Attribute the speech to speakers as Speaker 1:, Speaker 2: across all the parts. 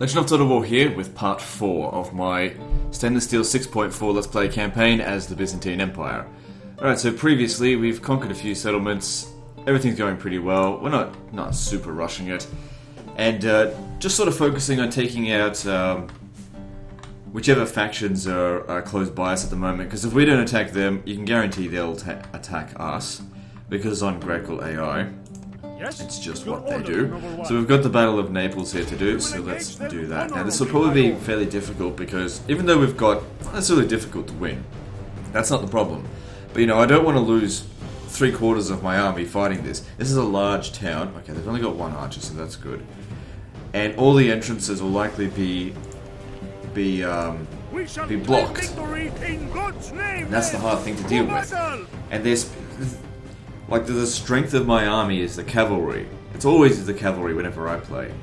Speaker 1: Legend of Total War here with part 4 of my Stainless Steel 6.4 Let's Play campaign as the Byzantine Empire. Alright, so previously we've conquered a few settlements, everything's going pretty well, we're not super rushing it, and just sort of focusing on taking out whichever factions are close by us at the moment, because if we don't attack them, you can guarantee they'll attack us, because on Gracul AI. It's just what they do. So we've got the Battle of Naples here to do, so let's do that. Now this will probably be fairly difficult because even though we've got, not necessarily difficult to win, that's not the problem. But you know, I don't want to lose 3/4 of my army fighting this. This is a large town. Okay, they've only got one archer, so that's good. And all the entrances will likely be blocked. And that's the hard thing to deal with. And there's like, the strength of my army is the cavalry. It's always the cavalry whenever I play.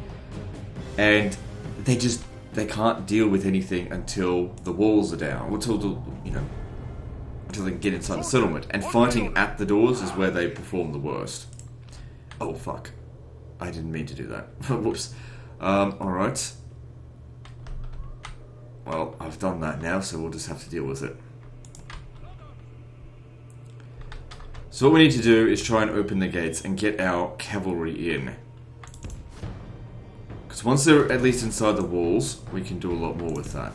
Speaker 1: And they can't deal with anything until the walls are down. Until they can get inside the settlement. And fighting at the doors is where they perform the worst. Oh, fuck. I didn't mean to do that. Whoops. Alright. Well, I've done that now, so we'll just have to deal with it. So what we need to do is try and open the gates and get our cavalry in. Because once they're at least inside the walls, we can do a lot more with that.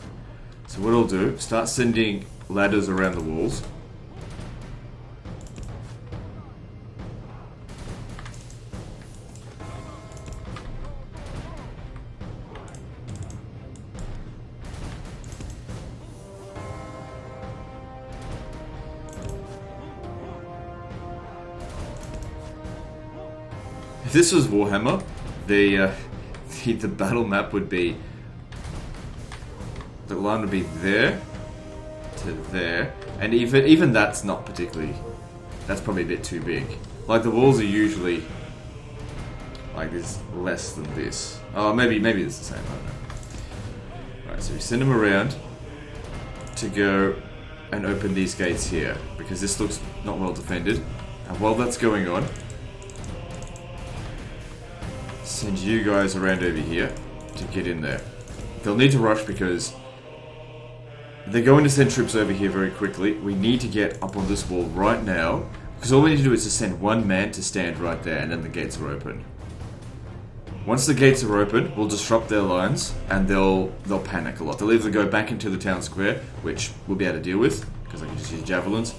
Speaker 1: So what I'll do, start sending ladders around the walls. If this was Warhammer, the battle map would be, the line would be there to there, and even that's not particularly, that's probably a bit too big. Like, the walls are usually like this, less than this. Oh, maybe it's the same. I don't know. Right, so we send them around to go and open these gates here because this looks not well defended. And while that's going on, send you guys around over here to get in there. They'll need to rush because they're going to send troops over here very quickly. We need to get up on this wall right now because all we need to do is to send one man to stand right there and then the gates are open. Once the gates are open, we'll disrupt their lines and they'll panic a lot. They'll either go back into the town square, which we'll be able to deal with because I can just use javelins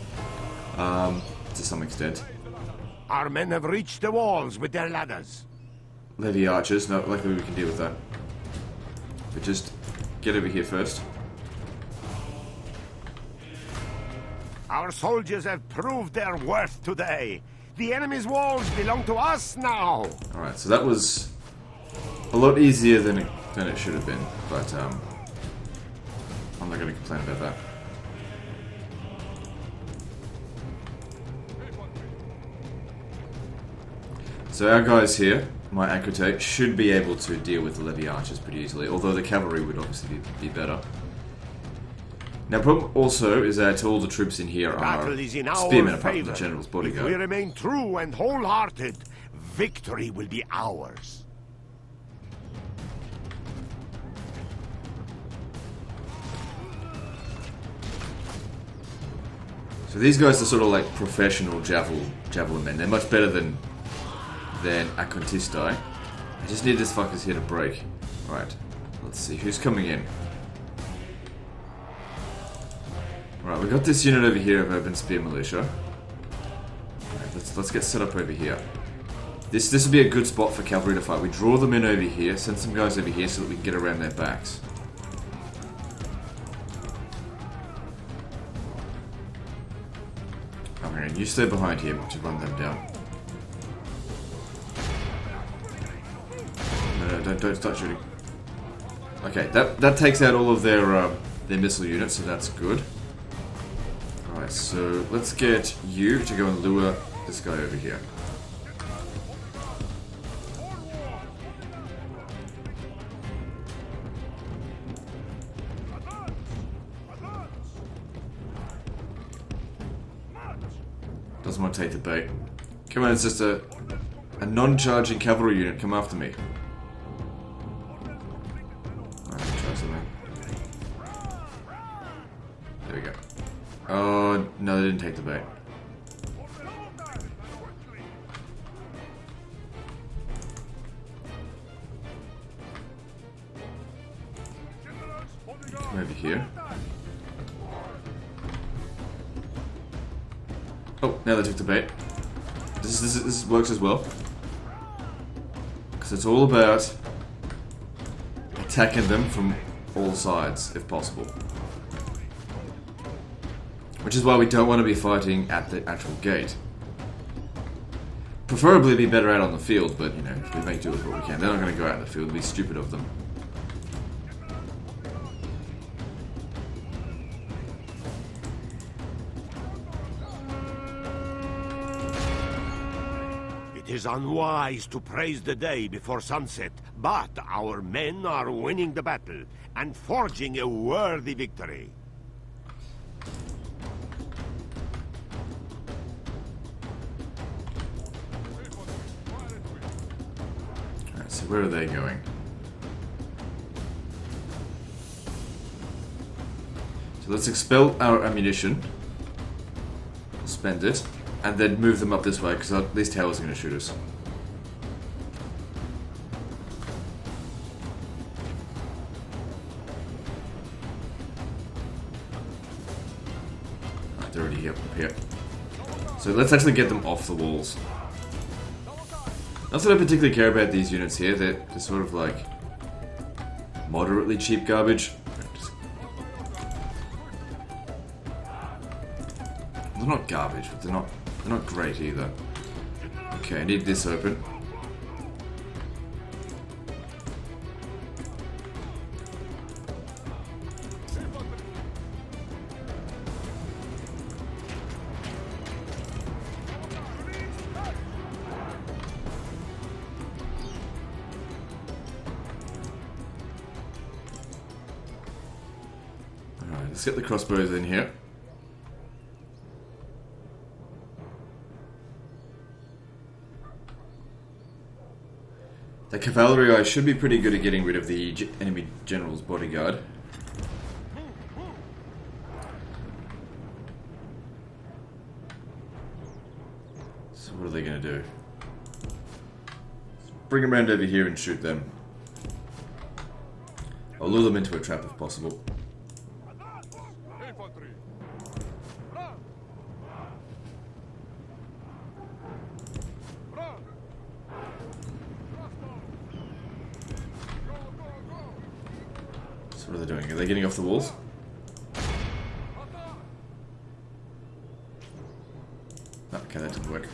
Speaker 1: to some extent.
Speaker 2: Our men have reached the walls with their ladders.
Speaker 1: Levy archers, no, luckily we can deal with that. But just get over here first.
Speaker 2: Our soldiers have proved their worth today. The enemy's walls belong to us now.
Speaker 1: Alright, so that was a lot easier than it should have been, but I'm not going to complain about that. So our guys here, my Aquitae, should be able to deal with the Levy archers pretty easily, although the cavalry would obviously be better. Now, the problem also is that all the troops in here are spearmen apart from the general's bodyguard.
Speaker 2: If we remain true and wholehearted, victory will be ours.
Speaker 1: So these guys are sort of like professional javelin men. They're much better than Aquitae. I just need this fuckers here to break. Right, let's see who's coming in. Right, we got this unit over here of Urban Spear Militia. Right, let's get set up over here. This would be a good spot for cavalry to fight. We draw them in over here, send some guys over here so that we can get around their backs. Alright, you stay behind here to run them down. No, don't start shooting. Okay, that takes out all of their missile units, so that's good. Alright, so let's get you to go and lure this guy over here. Doesn't want to take the bait. Come on, it's just a non-charging cavalry unit. Come after me. Oh, no, they didn't take the bait. Come over here. Oh, now they took the bait. This works as well. Because it's all about attacking them from all sides, if possible. Which is why we don't want to be fighting at the actual gate. Preferably be better out on the field, but, you know, we make do with what we can. They're not going to go out in the field, it'd be stupid of them.
Speaker 2: It is unwise to praise the day before sunset, but our men are winning the battle and forging a worthy victory.
Speaker 1: Alright, so where are they going? So let's expel our ammunition, spend it, and then move them up this way, because these towers are going to shoot us. Right, they're already here, up here. So let's actually get them off the walls. That's what I particularly care about these units here. They're sort of like moderately cheap garbage. They're not garbage, but they're not great either. Okay, I need this open. Alright, let's get the crossbows in here. The cavalry guy should be pretty good at getting rid of the enemy general's bodyguard. So what are they going to do? Bring them around over here and shoot them. I'll lure them into a trap if possible. So what are they doing? Are they getting off the walls? Oh, okay, that didn't work.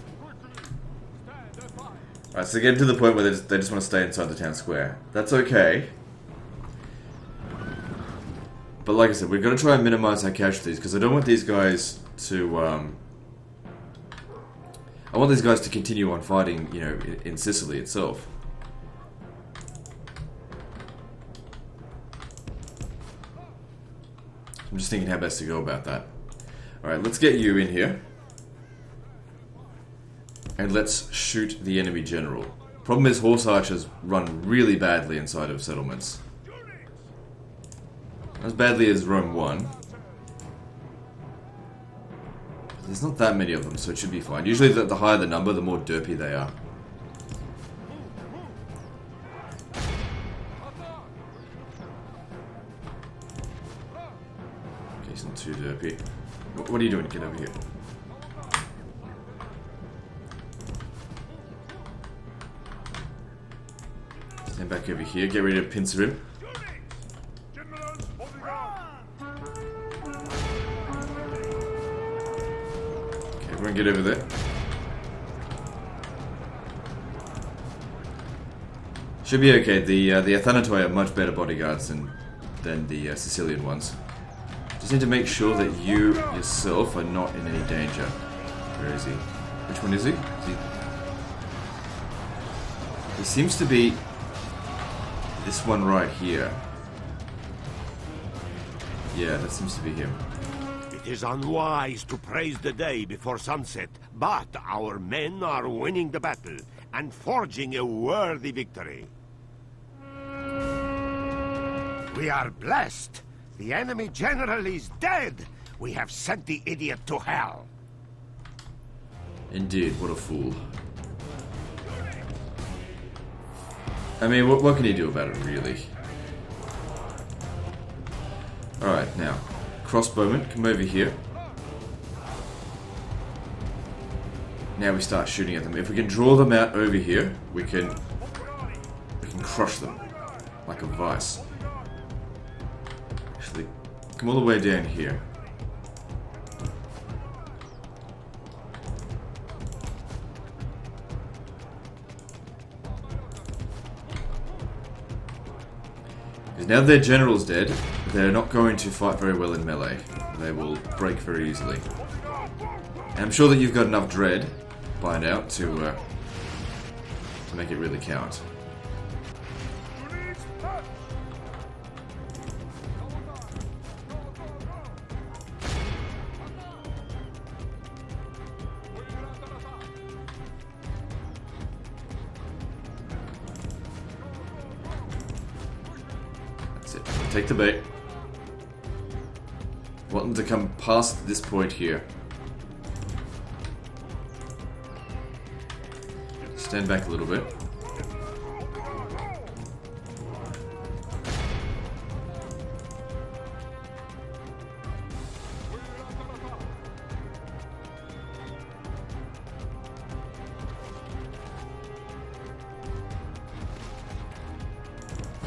Speaker 1: Alright, so getting to the point where they just want to stay inside the town square. That's okay. But like I said, we've got to try and minimize our casualties, because I don't want these guys to, I want these guys to continue on fighting, you know, in Sicily itself. I'm just thinking how best to go about that. Alright, let's get you in here. And let's shoot the enemy general. Problem is, horse archers run really badly inside of settlements. As badly as Rome 1. There's not that many of them, so it should be fine. Usually the higher the number, the more derpy they are. Okay, he's not too derpy. What are you doing? Get over here. Stand back over here, get ready to pincer him. Okay, everyone get over there. Should be okay. The Athanatoi are much better bodyguards than the Sicilian ones. Just need to make sure that you yourself are not in any danger. Where is he? Which one is he? He seems to be this one right here. Yeah, that seems to be him.
Speaker 2: It is unwise to praise the day before sunset, but our men are winning the battle and forging a worthy victory. We are blessed. The enemy general is dead. We have sent the idiot to hell.
Speaker 1: Indeed, what a fool. I mean, what can he do about it, really? Alright, now, crossbowmen, come over here. Now we start shooting at them. If we can draw them out over here, we can crush them like a vice. Actually, come all the way down here. Because now their general's dead, they're not going to fight very well in melee. They will break very easily. And I'm sure that you've got enough dread by now to make it really count. That's it. Take the bait. Want them to come past this point here. Stand back a little bit.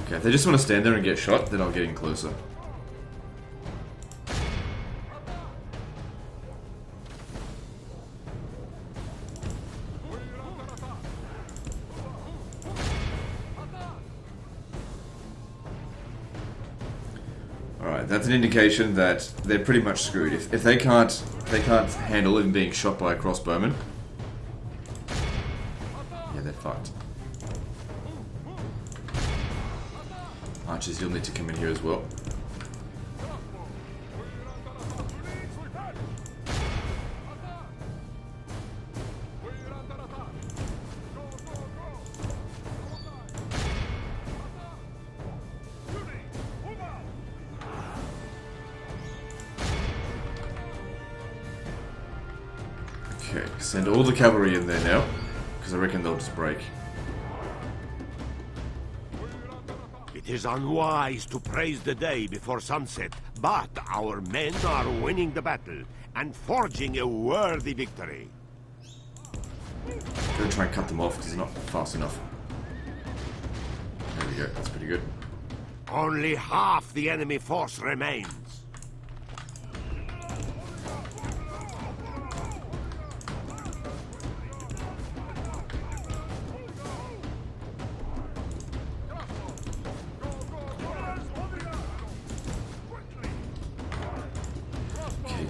Speaker 1: Okay, if they just want to stand there and get shot, then I'll get in closer. Alright, that's an indication that they're pretty much screwed. If they can't handle even being shot by a crossbowman, yeah, they're fucked. Archers, you'll need to come in here as well. Okay, send all the cavalry in there now, because I reckon they'll just break.
Speaker 2: It is unwise to praise the day before sunset, but our men are winning the battle and forging a worthy victory.
Speaker 1: I'm gonna try and cut them off because it's not fast enough. There we go, that's pretty good.
Speaker 2: Only half the enemy force remains.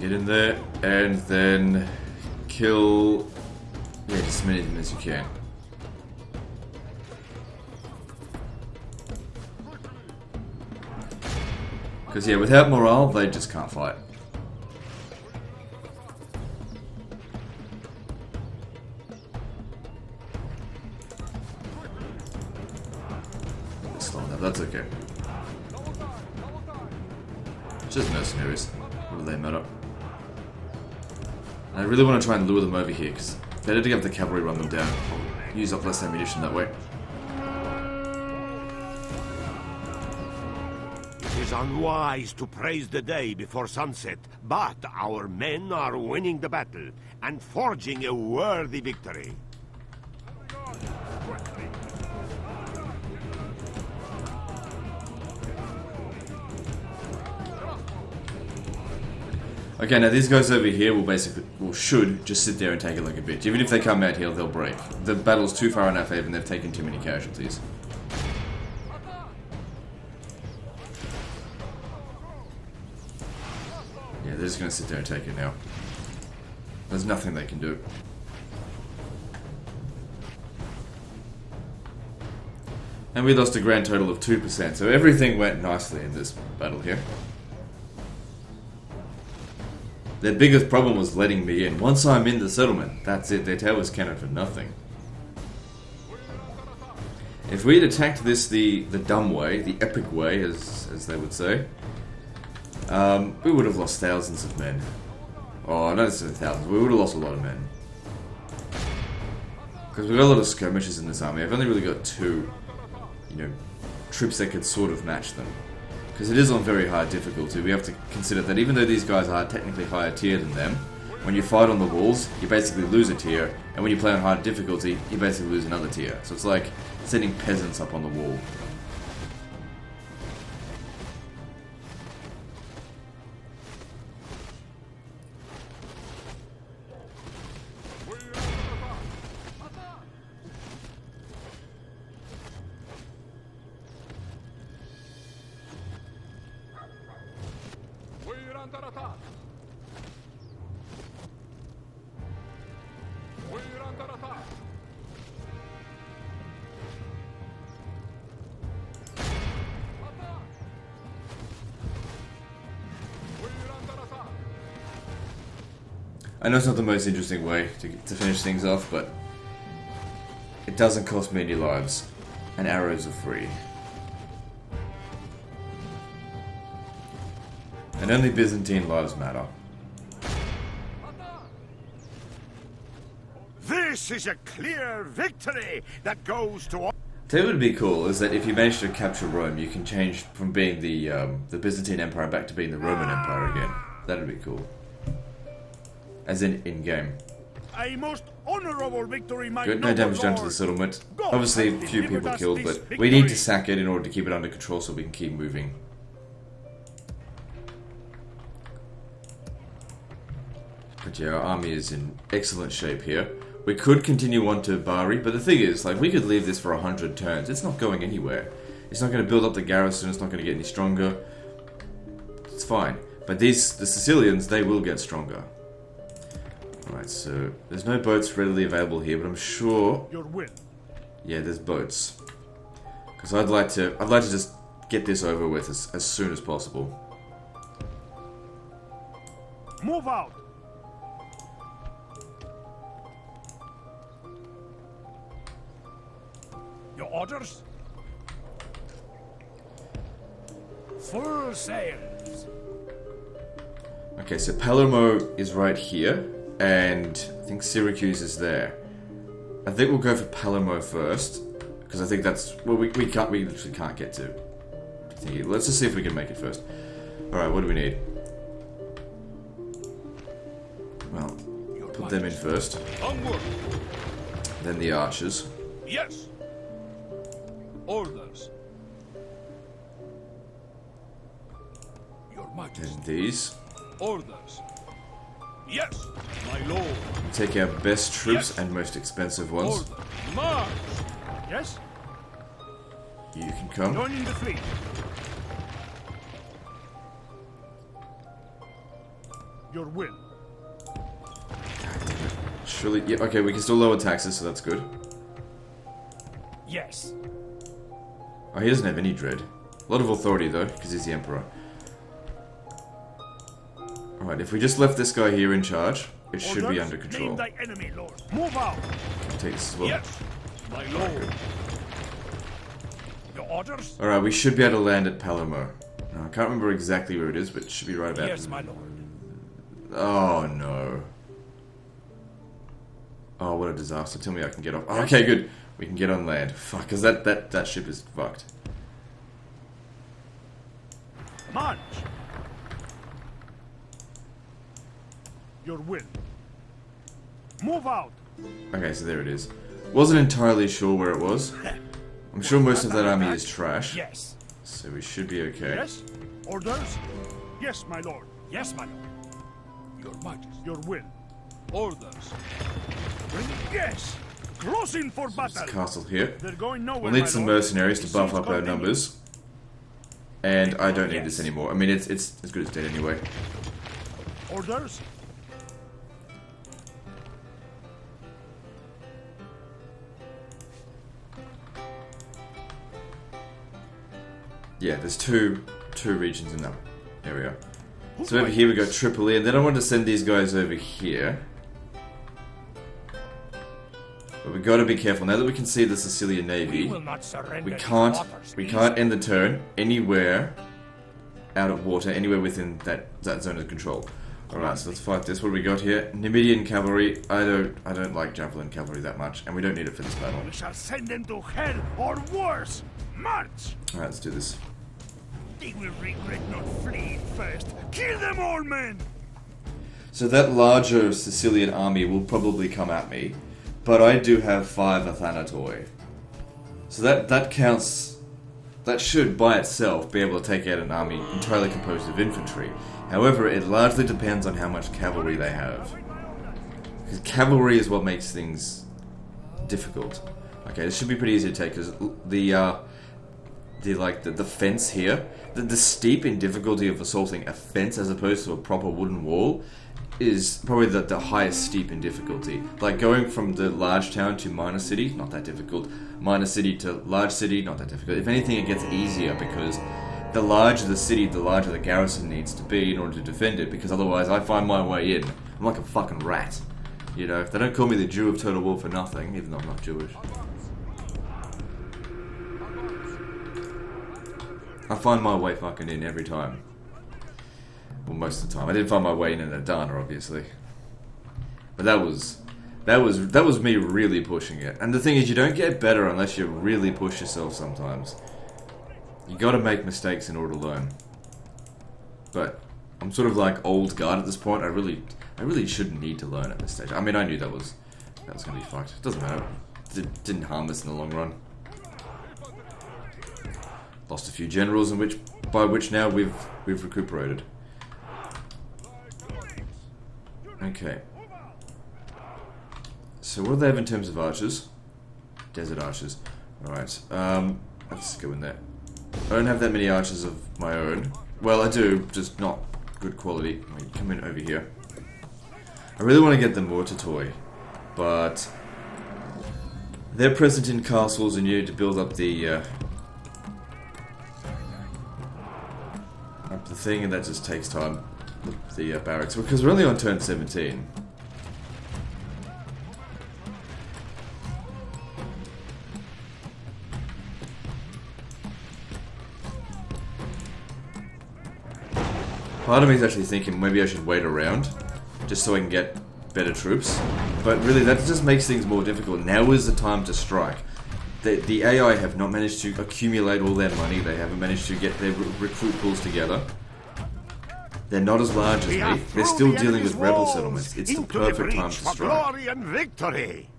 Speaker 1: Get in there, and then kill, yeah, just as many of them as you can. Because, yeah, without morale, they just can't fight. It's slowing up, that's okay. It's just mercenaries. What do they matter? I really want to try and lure them over here, because better to get the cavalry run them down. Use up less ammunition that way.
Speaker 2: It is unwise to praise the day before sunset, but our men are winning the battle and forging a worthy victory.
Speaker 1: Okay, now these guys over here should just sit there and take it like a bitch. Even if they come out here, they'll break. The battle's too far in our favor and they've taken too many casualties. Yeah, they're just gonna sit there and take it now. There's nothing they can do. And we lost a grand total of 2%, so everything went nicely in this battle here. Their biggest problem was letting me in. Once I'm in the settlement, that's it. Their tail was cannon for nothing. If we had attacked this the dumb way, the epic way, as they would say, We would have lost thousands of men. Oh, not necessarily thousands. We would have lost a lot of men. Because we've got a lot of skirmishers in this army. I've only really got 2, you know, troops that could sort of match them. Because it is on very high difficulty. We have to consider that even though these guys are technically higher tier than them, when you fight on the walls, you basically lose a tier, and when you play on hard difficulty, you basically lose another tier. So it's like sending peasants up on the wall. I know it's not the most interesting way to finish things off, but it doesn't cost me any lives, and arrows are free. And only Byzantine lives matter.
Speaker 2: This is a clear victory that goes to all.
Speaker 1: Tell you what would be cool is that if you manage to capture Rome, you can change from being the Byzantine Empire back to being the Roman Empire again. That'd be cool. As in-game.
Speaker 2: A most honorable victory, my
Speaker 1: Good, no damage done to the settlement. Obviously, a few people killed, but we need to sack it in order to keep it under control so we can keep moving. But yeah, our army is in excellent shape here. We could continue on to Bari, but the thing is, like, we could leave this for 100 turns. It's not going anywhere. It's not going to build up the garrison, it's not going to get any stronger. It's fine. But the Sicilians, they will get stronger. Alright, so there's no boats readily available here, but I'm sure.
Speaker 2: Your will.
Speaker 1: Yeah, there's boats. Because I'd like to just get this over with as soon as possible.
Speaker 2: Move out. Your orders? Full sails.
Speaker 1: Okay, so Palermo is right here. And I think Syracuse is there. I think we'll go for Palermo first, because I think that's well we literally can't get to. Let's just see if we can make it first. All right, what do we need? Well, put them in first.
Speaker 2: Onward.
Speaker 1: Then the archers.
Speaker 2: Yes. Orders. Your Majesty.
Speaker 1: And these.
Speaker 2: Orders. Yes, my lord.
Speaker 1: Take our best troops and most expensive ones.
Speaker 2: Order. March. Yes.
Speaker 1: You can come.
Speaker 2: Joining the fleet. Your will.
Speaker 1: Surely, yeah. Okay, we can still lower taxes, so that's good.
Speaker 2: Yes.
Speaker 1: Oh, he doesn't have any dread. A lot of authority though, because he's the emperor. Alright, if we just left this guy here in charge, it should be under control.
Speaker 2: Name thy enemy, Lord. Move out.
Speaker 1: I'll take this as well.
Speaker 2: Yes, my lord. Your orders?
Speaker 1: Alright, we should be able to land at Palermo. No, I can't remember exactly where it is, but it should be right about.
Speaker 2: Yes, my lord.
Speaker 1: Oh no. Oh, what a disaster. Tell me I can get off. Oh, okay, good. We can get on land. Fuck, because that ship is fucked.
Speaker 2: March. Your will. Move out.
Speaker 1: Okay, so there it is. Wasn't entirely sure where it was. I'm sure most of that army is trash.
Speaker 2: Yes.
Speaker 1: So we should be okay.
Speaker 2: Yes. Orders? Yes, my lord. Yes, my lord. Your Majesty. Your will. Orders. Yes. Closing for battle.
Speaker 1: Castle here.
Speaker 2: They're going nowhere.
Speaker 1: We'll need some mercenaries to buff up our numbers. And I don't need this anymore. I mean, it's as good as dead anyway.
Speaker 2: Orders?
Speaker 1: Yeah, there's two regions in that area. So over here we got Tripoli, and then I want to send these guys over here. But we got to be careful. Now that we can see the Sicilian Navy, we can't end the turn anywhere out of water anywhere within that zone of control. Alright, so let's fight this. What do we got here? Numidian cavalry. I don't like javelin cavalry that much, and we don't need it for this battle.
Speaker 3: We shall send them to hell or worse. March!
Speaker 1: Alright, let's do this.
Speaker 3: They will regret not fleeing first. Kill them all, men!
Speaker 1: So that larger Sicilian army will probably come at me, but I do have 5 Athanatoi. So that counts. That should by itself be able to take out an army entirely composed of infantry. However, it largely depends on how much cavalry they have. Because cavalry is what makes things difficult. Okay, this should be pretty easy to take because the fence here, the steep in difficulty of assaulting a fence as opposed to a proper wooden wall is probably the highest steep in difficulty. Like going from the large town to minor city, not that difficult. Minor city to large city, not that difficult. If anything, it gets easier because the larger the city, the larger the garrison needs to be in order to defend it, because otherwise I find my way in. I'm like a fucking rat. You know, they don't call me the Jew of Total War for nothing, even though I'm not Jewish. I find my way fucking in every time. Well, most of the time. I didn't find my way in Adana, obviously. But that was me really pushing it. And the thing is, you don't get better unless you really push yourself sometimes. You gotta make mistakes in order to learn. But I'm sort of like old guard at this point. I really shouldn't need to learn at this stage. I mean, I knew that was gonna be fucked. It doesn't matter. It didn't harm us in the long run. Lost a few generals, by which now we've recuperated. Okay. So what do they have in terms of archers? Desert archers. Alright, let's go in there. I don't have that many archers of my own. Well, I do, just not good quality. Wait, come in over here. I really want to get the mortar toy, but they're present in castles and you need to build up the thing, and that just takes time. The barracks, because we're only on turn 17. Part of me is actually thinking maybe I should wait around just so I can get better troops, but really that just makes things more difficult. Now is the time to strike. The AI have not managed to accumulate all their money. They haven't managed to get their recruit pools together. They're not as large as me. They're still dealing with rebel settlements. It's the perfect time to strike.
Speaker 2: Glory and victory.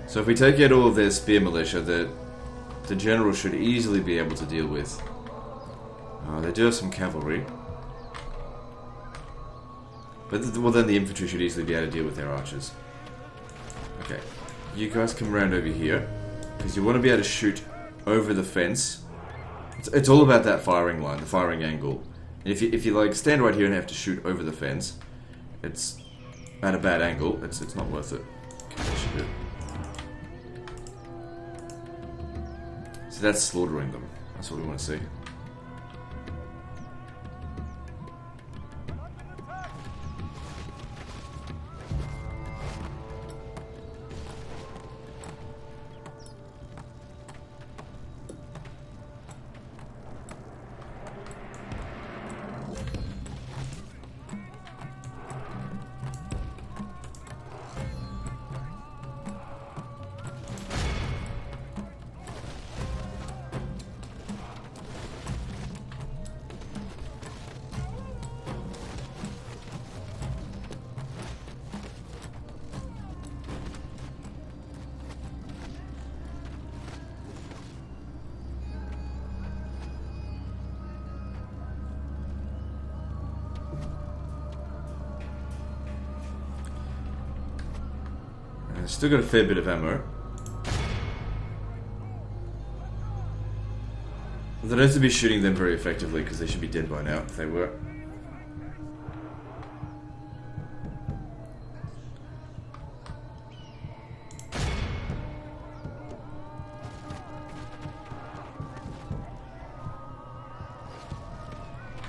Speaker 1: So if we take out all of their spear militia, the general should easily be able to deal with. They do have some cavalry. But well, then the infantry should easily be able to deal with their archers. Okay, you guys come around over here, because you want to be able to shoot over the fence. It's all about that firing line, the firing angle. And if you like stand right here and have to shoot over the fence, it's at a bad angle. It's not worth it. Okay, that should do it. So that's slaughtering them. That's what we want to see. Still got a fair bit of ammo. They don't have to be shooting them very effectively because they should be dead by now if they were.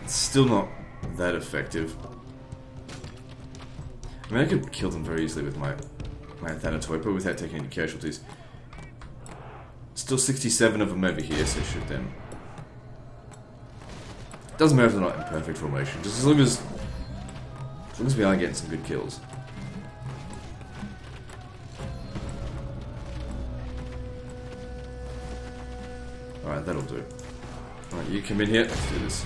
Speaker 1: It's still not that effective. I mean, I could kill them very easily with my Thanatoy, but without taking any casualties. It's Still 67 of them over here, so shoot them. Doesn't matter if they're not in perfect formation, just as long as we are getting some good kills. Alright, that'll do. Alright, you come in here, let's do this.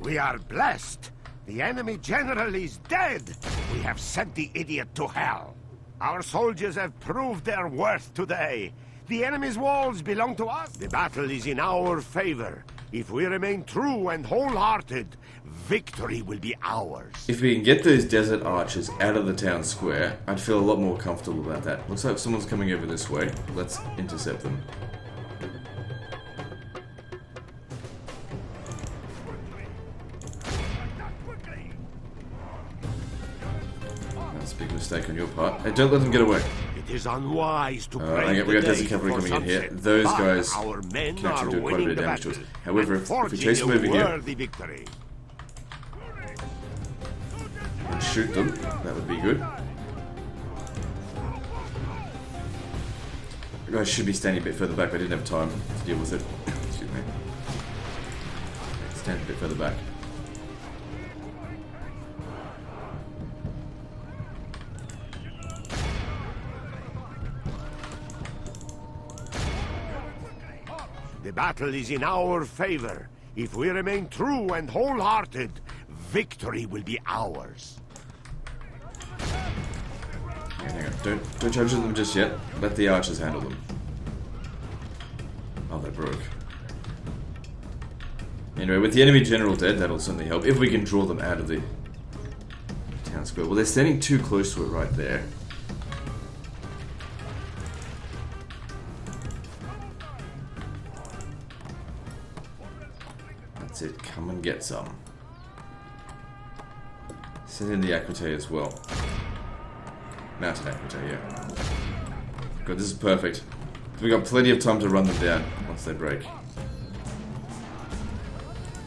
Speaker 2: We are blessed. The enemy general is dead. We have sent the idiot to hell. Our soldiers have proved their worth today. The enemy's walls belong to us. The battle is in our favor. If we remain true and wholehearted, victory will be ours.
Speaker 1: If we can get those desert archers out of the town square, I'd feel a lot more comfortable about that. Looks like someone's coming over this way. Let's intercept them. That's a big mistake on your part. Hey, don't let them get away.
Speaker 2: It is unwise to
Speaker 1: We got desert cavalry coming in here. Those guys can actually do quite a bit of damage to us. However, if we chase them over here and shoot them, that would be good. The guys should be standing a bit further back, but I didn't have time to deal with it. Excuse me. Stand a bit further back.
Speaker 2: The battle is in our favor. If we remain true and wholehearted, victory will be ours.
Speaker 1: Hang on. Don't charge them just yet. Let the archers handle them. Oh, they broke. Anyway, with the enemy general dead, that'll certainly help. If we can draw them out of the town square. Well, they're standing too close to it right there. That's it. Come and get some. Send in the Aquitae as well. Mounted Aquitae, yeah. Good, this is perfect. We got plenty of time to run them down once they break.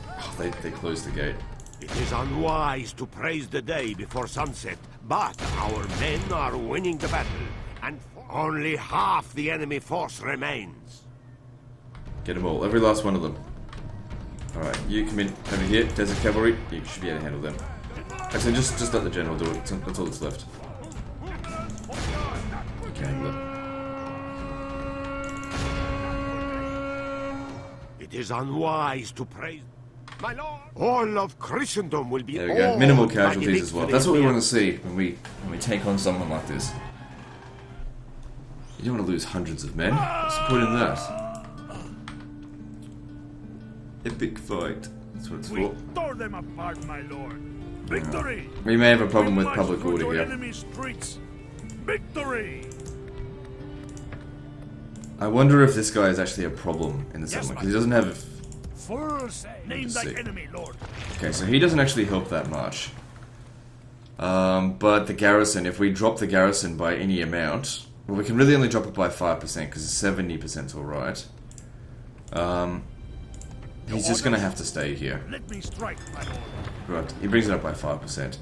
Speaker 1: Oh, they closed the gate.
Speaker 2: It is unwise to praise the day before sunset, but our men are winning the battle, and only half the enemy force remains.
Speaker 1: Get them all, every last one of them. Alright, you come in over here, desert cavalry, you should be able to handle them. Actually, just let the general do it, that's all that's left. You can handle it.
Speaker 2: It is unwise to praise... My lord! All of Christendom will be...
Speaker 1: There we go, minimal casualties as well. That's what we want to see when we take on someone like this. You don't want to lose hundreds of men. What's the point in that? Epic fight. That's what it's
Speaker 3: We
Speaker 1: for.
Speaker 3: tore them apart, my lord. Victory!
Speaker 1: We may have a problem with
Speaker 3: We
Speaker 1: public
Speaker 3: march through
Speaker 1: order
Speaker 3: your
Speaker 1: here.
Speaker 3: enemy streets. Victory!
Speaker 1: I wonder if this guy is actually a problem in the settlement, because he doesn't have...
Speaker 3: Fools! Name
Speaker 1: Let's
Speaker 3: thy
Speaker 1: see.
Speaker 3: enemy, lord.
Speaker 1: Okay, so he doesn't actually help that much. But the garrison, if we drop the garrison by any amount... Well, we can really only drop it by 5%, because 70% is alright. He's just going to have to stay here.
Speaker 3: Let me strike, my lord.
Speaker 1: Right, he brings it up by 5%.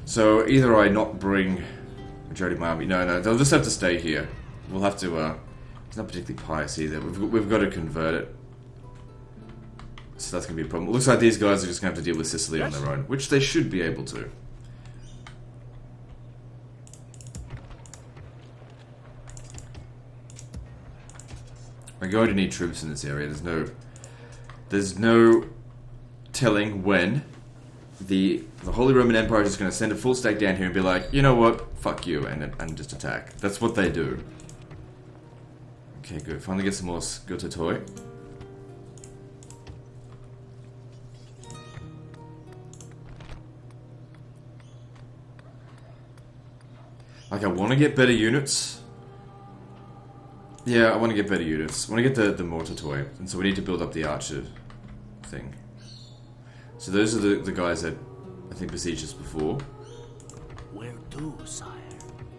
Speaker 1: So either I not bring majority of my army... No, they'll just have to stay here. We'll have to... It's not particularly pious either. We've got to convert it. So that's going to be a problem. It looks like these guys are just going to have to deal with Sicily on their own, which they should be able to. We're going to need troops in this area. There's no telling when the Holy Roman Empire is just going to send a full stack down here and be like, you know what, fuck you, and just attack. That's what they do. Okay, good. Finally get some more Scutatoi. Like, I want to get better units. Yeah, I want to get better units. I want to get the mortar toy, and so we need to build up the archer thing. So those are the guys that I think besieged us before.
Speaker 3: Where to, sire?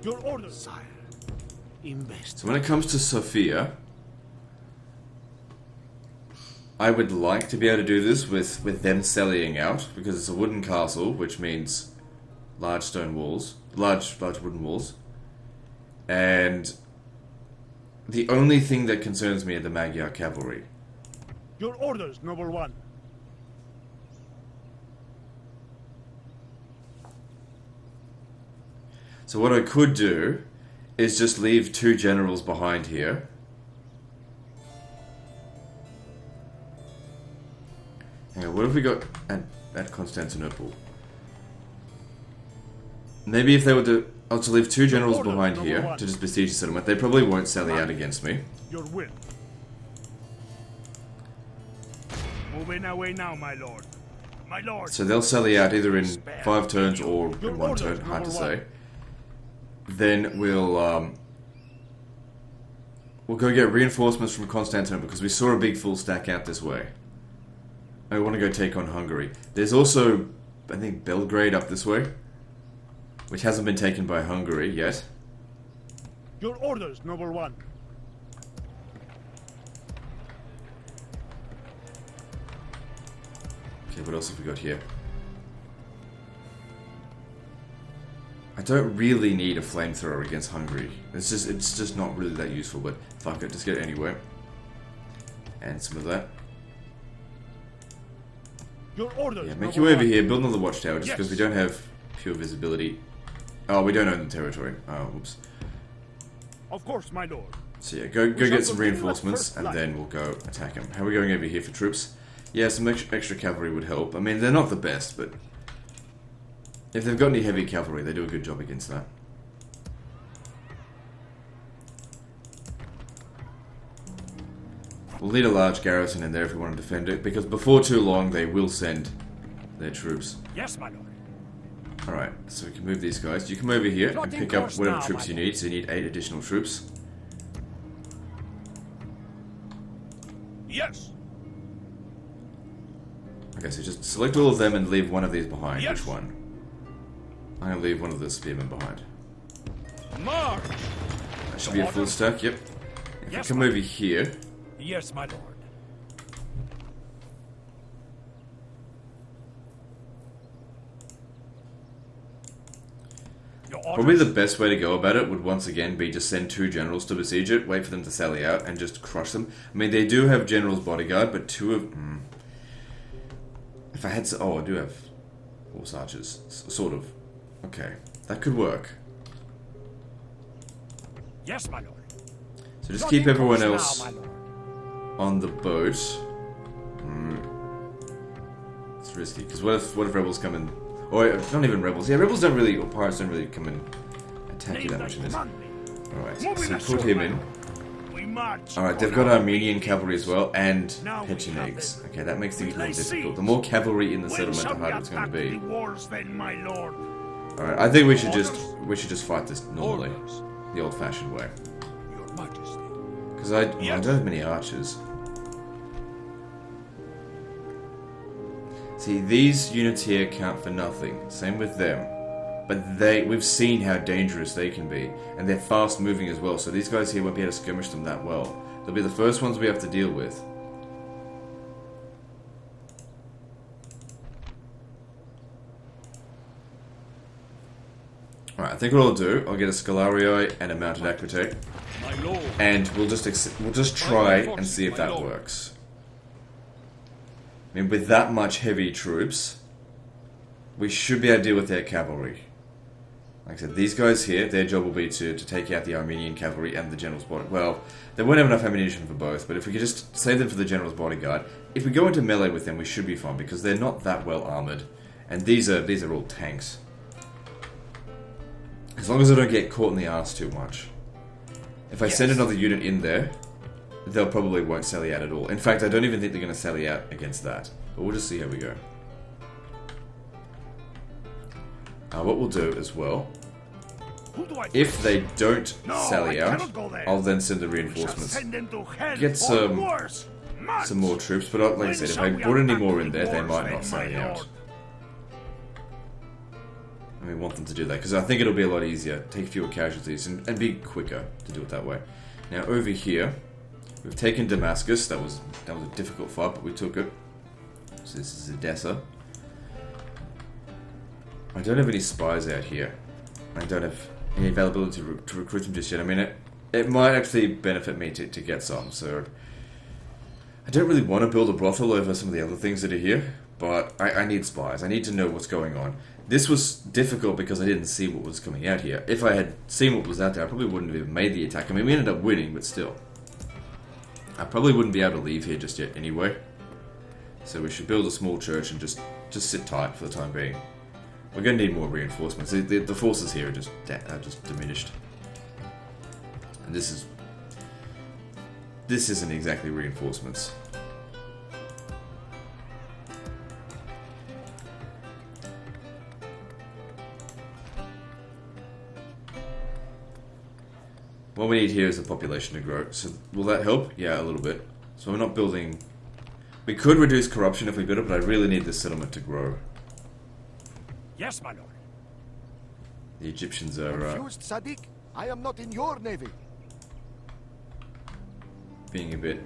Speaker 3: Your order, sire. Invest.
Speaker 1: So when it comes to Sophia, I would like to be able to do this with them sallying out, because it's a wooden castle, which means large stone walls, large wooden walls. And the only thing that concerns me are the Magyar cavalry.
Speaker 3: Your orders, noble one.
Speaker 1: So what I could do is just leave 2 generals behind here. Hang on, what have we got at Constantinople? Maybe if they were to... I'll to leave 2 generals behind here to just besiege the settlement. They probably won't sally out against me.
Speaker 3: Your will. Moving away now, my lord. My lord.
Speaker 1: So they'll sally out either in 5 turns or in 1 turn, hard to say. Then we'll go get reinforcements from Constantinople, because we saw a big full stack out this way. I want to go take on Hungary. There's also, I think, Belgrade up this way, which hasn't been taken by Hungary yet.
Speaker 3: Your orders, noble one.
Speaker 1: Okay, what else have we got here? I don't really need a flamethrower against Hungary. It's just not really that useful, but fuck it, just get it anyway. And some of that.
Speaker 3: Your orders.
Speaker 1: Yeah, make your way over here, build another watchtower, just because we don't have pure visibility. Oh, we don't own the territory. Oh, whoops.
Speaker 3: Of course, my lord.
Speaker 1: So yeah, go get some reinforcements, and then we'll go attack them. How are we going over here for troops? Yeah, some extra cavalry would help. I mean, they're not the best, but if they've got any heavy cavalry, they do a good job against that. We'll need a large garrison in there if we want to defend it, because before too long they will send their troops.
Speaker 3: Yes, my lord.
Speaker 1: Alright, so we can move these guys. You come over here and pick up whatever troops you need, so you need 8 additional troops.
Speaker 3: Yes.
Speaker 1: Okay, so just select all of them and leave one of these behind.
Speaker 3: Yes.
Speaker 1: Which one? I'm going to leave one of the spearmen behind.
Speaker 3: March.
Speaker 1: That should be a full stack, yep. If you come over here...
Speaker 3: Yes, my lord.
Speaker 1: Probably the best way to go about it would once again be to send 2 generals to besiege it, wait for them to sally out, and just crush them. I mean, they do have generals bodyguard, but 2 of... If I had... Oh, I do have horse archers. Sort of. Okay. That could work.
Speaker 3: Yes, my lord.
Speaker 1: So just keep everyone else on the boat. It's risky, because what if rebels come in... Or, not even rebels. Yeah, rebels don't really... Or pirates don't really come and attack you that much in this. Alright, so put him in. Alright, they've got Armenian cavalry as well, and Pechenegs. Okay, that makes things more difficult. The more cavalry in the settlement, the harder it's going to be. Alright, I think we should just fight this normally. The old-fashioned way. Because I don't have many archers. See, these units here count for nothing. Same with them. But we've seen how dangerous they can be. And they're fast moving as well, so these guys here won't be able to skirmish them that well. They'll be the first ones we have to deal with. Alright, I think what I'll do, I'll get a Scalarii and a mounted Aquitaine. And we'll just try and see if that works. I mean, with that much heavy troops, we should be able to deal with their cavalry. Like I said, these guys here, their job will be to take out the Armenian cavalry and the general's body. Well, they won't have enough ammunition for both, but if we could just save them for the general's bodyguard, if we go into melee with them, we should be fine, because they're not that well armoured. And these are all tanks. As long as I don't get caught in the arse too much. If I send another unit in there, they'll probably won't sally out at all. In fact, I don't even think they're going to sally out against that. But we'll just see how we go. What we'll do as well, if they don't sally out, I'll then send the reinforcements. Get some more troops, but like I said, if I brought any more in there, they might not sally out. And we want them to do that, because I think it'll be a lot easier, take fewer casualties, and be quicker to do it that way. Now over here, We've taken Damascus. That was a difficult fight, but we took it. So this is Edessa. I don't have any spies out here. I don't have any availability to recruit them just yet. I mean, it might actually benefit me to get some, so... I don't really want to build a brothel over some of the other things that are here, but I need spies. I need to know what's going on. This was difficult because I didn't see what was coming out here. If I had seen what was out there, I probably wouldn't have even made the attack. I mean, we ended up winning, but still. I probably wouldn't be able to leave here just yet anyway. So we should build a small church and just sit tight for the time being. We're going to need more reinforcements. The forces here are just diminished. And this isn't exactly reinforcements. What we need here is the population to grow. So will that help? Yeah, a little bit. So we're not building... We could reduce corruption if we build it, but I really need this settlement to grow.
Speaker 3: Yes, my lord.
Speaker 1: The Egyptians are
Speaker 4: Confused, Sadiq? I am not in your navy.
Speaker 1: being a bit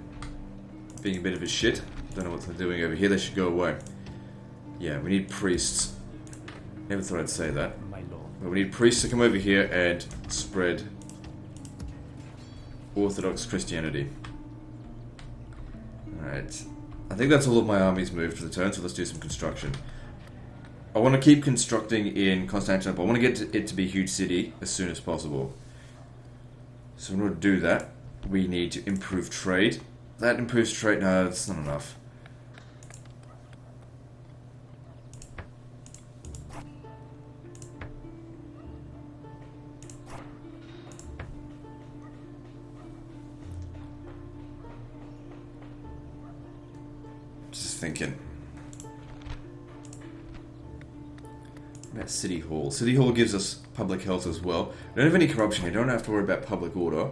Speaker 1: of a shit. Don't know what they're doing over here. They should go away. Yeah, we need priests. Never thought I'd say that.
Speaker 3: My lord.
Speaker 1: But we need priests to come over here and spread Orthodox Christianity. Alright. I think that's all of my armies moved for the turn, so let's do some construction. I want to keep constructing in Constantinople. I want to get it to be a huge city as soon as possible. So in order to do that, we need to improve trade. That improves trade. No, that's not enough. Just thinking. About City Hall. City Hall gives us public health as well. We don't have any corruption here. Don't have to worry about public order.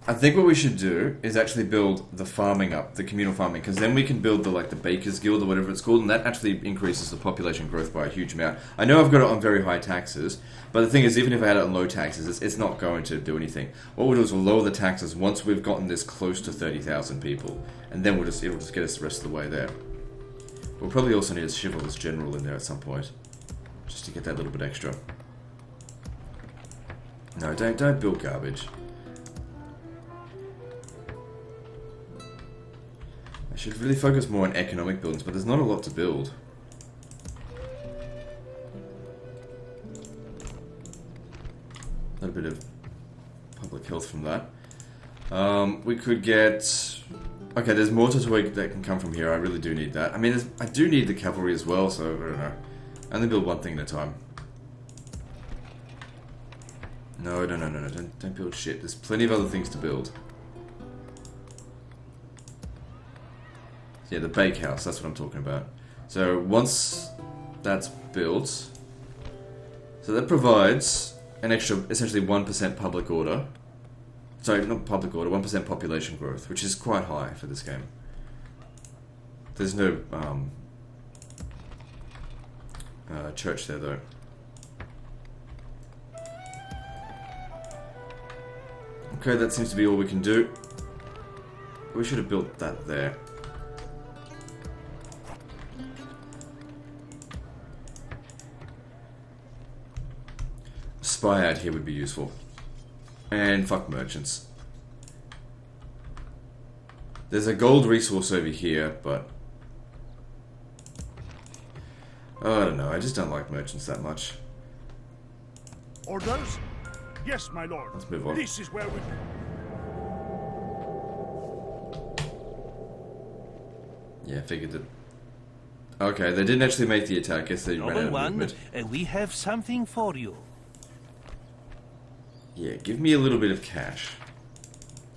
Speaker 1: I think what we should do is actually build the farming up, the communal farming, because then we can build the Baker's Guild or whatever it's called, and that actually increases the population growth by a huge amount. I know I've got it on very high taxes, but the thing is, even if I had it on low taxes, it's not going to do anything. What we'll do is we'll lower the taxes once we've gotten this close to 30,000 people, and then it'll just get us the rest of the way there. We'll probably also need a chivalrous general in there at some point, just to get that little bit extra. No, don't build garbage. I should really focus more on economic buildings, but there's not a lot to build. A little bit of public health from that. We could get... Okay, there's more to that can come from here. I really do need that. I mean, I do need the cavalry as well, so I don't know. I only build one thing at a time. No, don't build shit. There's plenty of other things to build. Yeah, the bakehouse, that's what I'm talking about. So once that's built, so that provides an extra, essentially 1% public order. Sorry, not public order, 1% population growth, which is quite high for this game. There's no church there though. Okay, that seems to be all we can do. We should have built that there. Spy out here would be useful. And fuck merchants. There's a gold resource over here, but... Oh, I don't know, I just don't like merchants that much.
Speaker 3: Orders? Yes, my lord.
Speaker 1: Let's move on.
Speaker 3: This is where we...
Speaker 1: Yeah, figured that... Okay, they didn't actually make the attack, guess they ran out of movement.
Speaker 5: We have something for you.
Speaker 1: Yeah, give me a little bit of cash.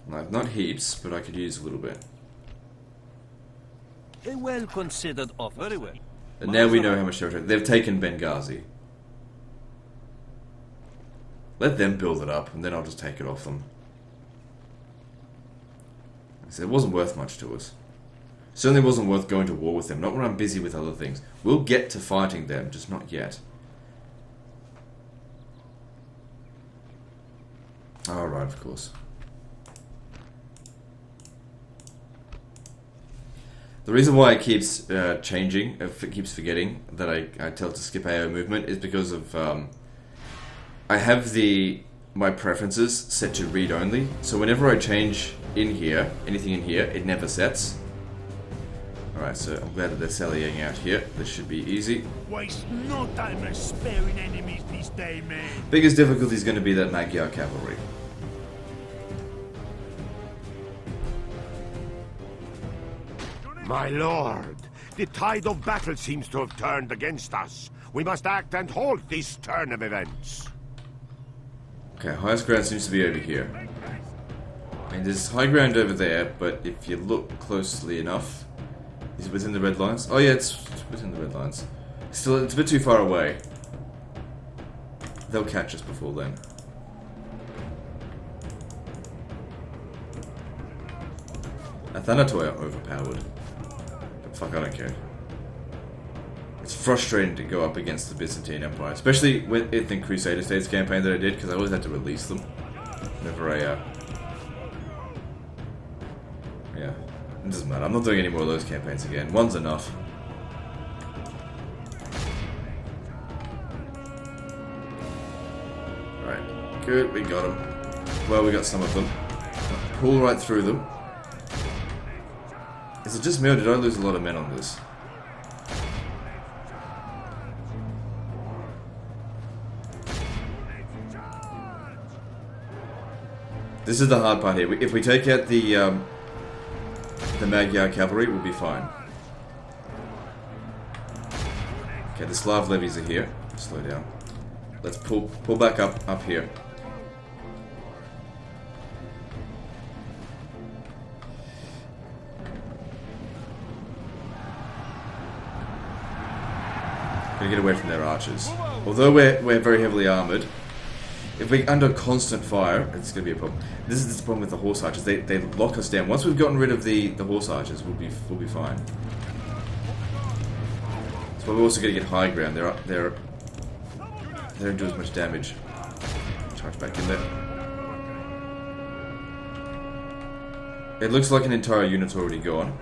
Speaker 1: Like, not heaps, but I could use a little bit.
Speaker 5: A well-considered offer. Very well.
Speaker 1: And now we know how much territory... They've taken Benghazi. Let them build it up, and then I'll just take it off them. So it wasn't worth much to us. Certainly wasn't worth going to war with them, not when I'm busy with other things. We'll get to fighting them, just not yet. Alright, of course. The reason why it keeps changing, if it keeps forgetting that I tell it to skip AO movement, is because of I have my preferences set to read only. So whenever I change in here, anything in here, it never sets. Alright, so I'm glad that they're sallying out here. This should be easy.
Speaker 3: Waste no time sparing enemies this day, man.
Speaker 1: Biggest difficulty is going to be that Magyar cavalry.
Speaker 2: My lord, the tide of battle seems to have turned against us. We must act and halt this turn of events.
Speaker 1: Okay, highest ground seems to be over here. And there's high ground over there, but if you look closely enough, is it within the red lines? Oh yeah, it's within the red lines. Still, it's a bit too far away. They'll catch us before then. Athanatoi are overpowered. But fuck, I don't care. It's frustrating to go up against the Byzantine Empire, especially with the Crusader States campaign that I did, because I always had to release them whenever I yeah, it doesn't matter. I'm not doing any more of those campaigns again. One's enough. Alright, good, we got them. Well, we got some of them. Pull right through them. Is it just me or did I lose a lot of men on this? This is the hard part here. If we take out the Magyar cavalry, we'll be fine. Okay, the Slav levies are here. Slow down. Let's pull back up here. Gonna get away from their archers. Although we're very heavily armored, if we're under constant fire, it's gonna be a problem. This is the problem with the horse archers. They lock us down. Once we've gotten rid of the horse archers, we'll be fine. That's why we're also gonna get high ground. They don't do as much damage. Charge back in there. It looks like an entire unit's already gone.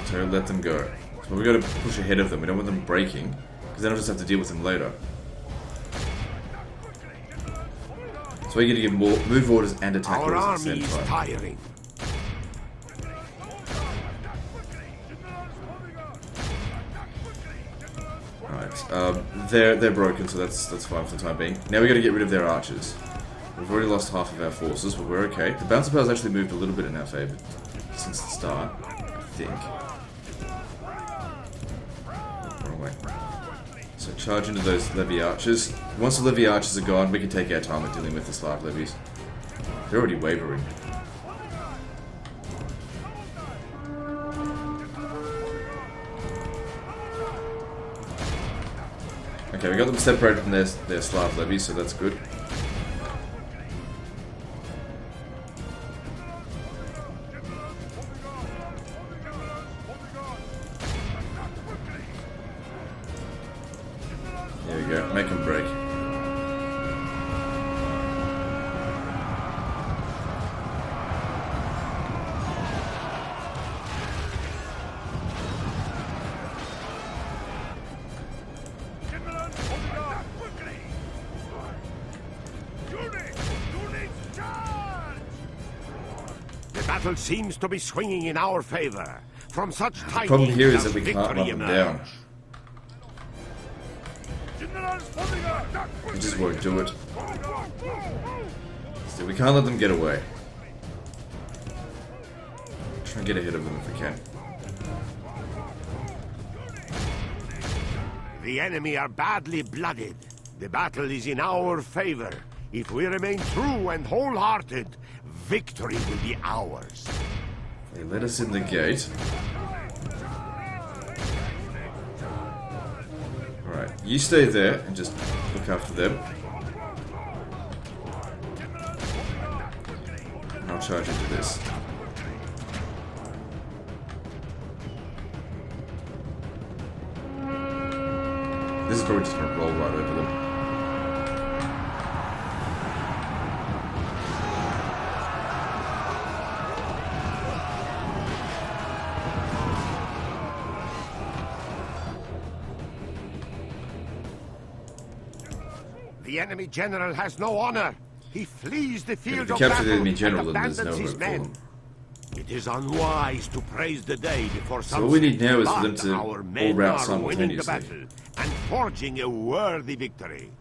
Speaker 1: So let them go. So we've got to push ahead of them. We don't want them breaking, because then I'll just have to deal with them later. So we're going to give more move orders and attack
Speaker 2: Our
Speaker 1: orders at
Speaker 2: army
Speaker 1: the
Speaker 2: is
Speaker 1: same time.
Speaker 2: tiring.
Speaker 1: Alright, they're broken, so that's fine for the time being. Now we got to get rid of their archers. We've already lost half of our forces, but we're okay. The bouncer power's actually moved a little bit in our favour since the start, I think. Wrong way. So charge into those levy archers. Once the levy archers are gone, we can take our time at dealing with the Slav levies. They're already wavering. Okay, we got them separated from their Slav levies, so that's good. There we go, make them break.
Speaker 2: The battle seems to be swinging in our favor. From such
Speaker 1: The problem here is that we can't run
Speaker 2: victory
Speaker 1: them
Speaker 2: emerge.
Speaker 1: down. We just won't do it. So we can't let them get away. Try and get ahead of them if we can.
Speaker 2: The enemy are badly blooded. The battle is in our favor. If we remain true and wholehearted, victory will be ours.
Speaker 1: They let us in the gate. Alright, you stay there and just look after them. And I'll charge into this. This is probably just gonna roll right over them.
Speaker 2: The enemy general has no honor. He flees the
Speaker 1: If
Speaker 2: field
Speaker 1: we
Speaker 2: of
Speaker 1: capture the
Speaker 2: battle
Speaker 1: enemy
Speaker 2: and
Speaker 1: general, then there's no
Speaker 2: abandons his
Speaker 1: hope for
Speaker 2: men.
Speaker 1: them.
Speaker 2: It is unwise to praise the day before
Speaker 1: So all we need now is for them
Speaker 2: but
Speaker 1: to
Speaker 2: our
Speaker 1: all
Speaker 2: men
Speaker 1: rout
Speaker 2: are winning the
Speaker 1: simultaneously.
Speaker 2: battle and forging a worthy victory.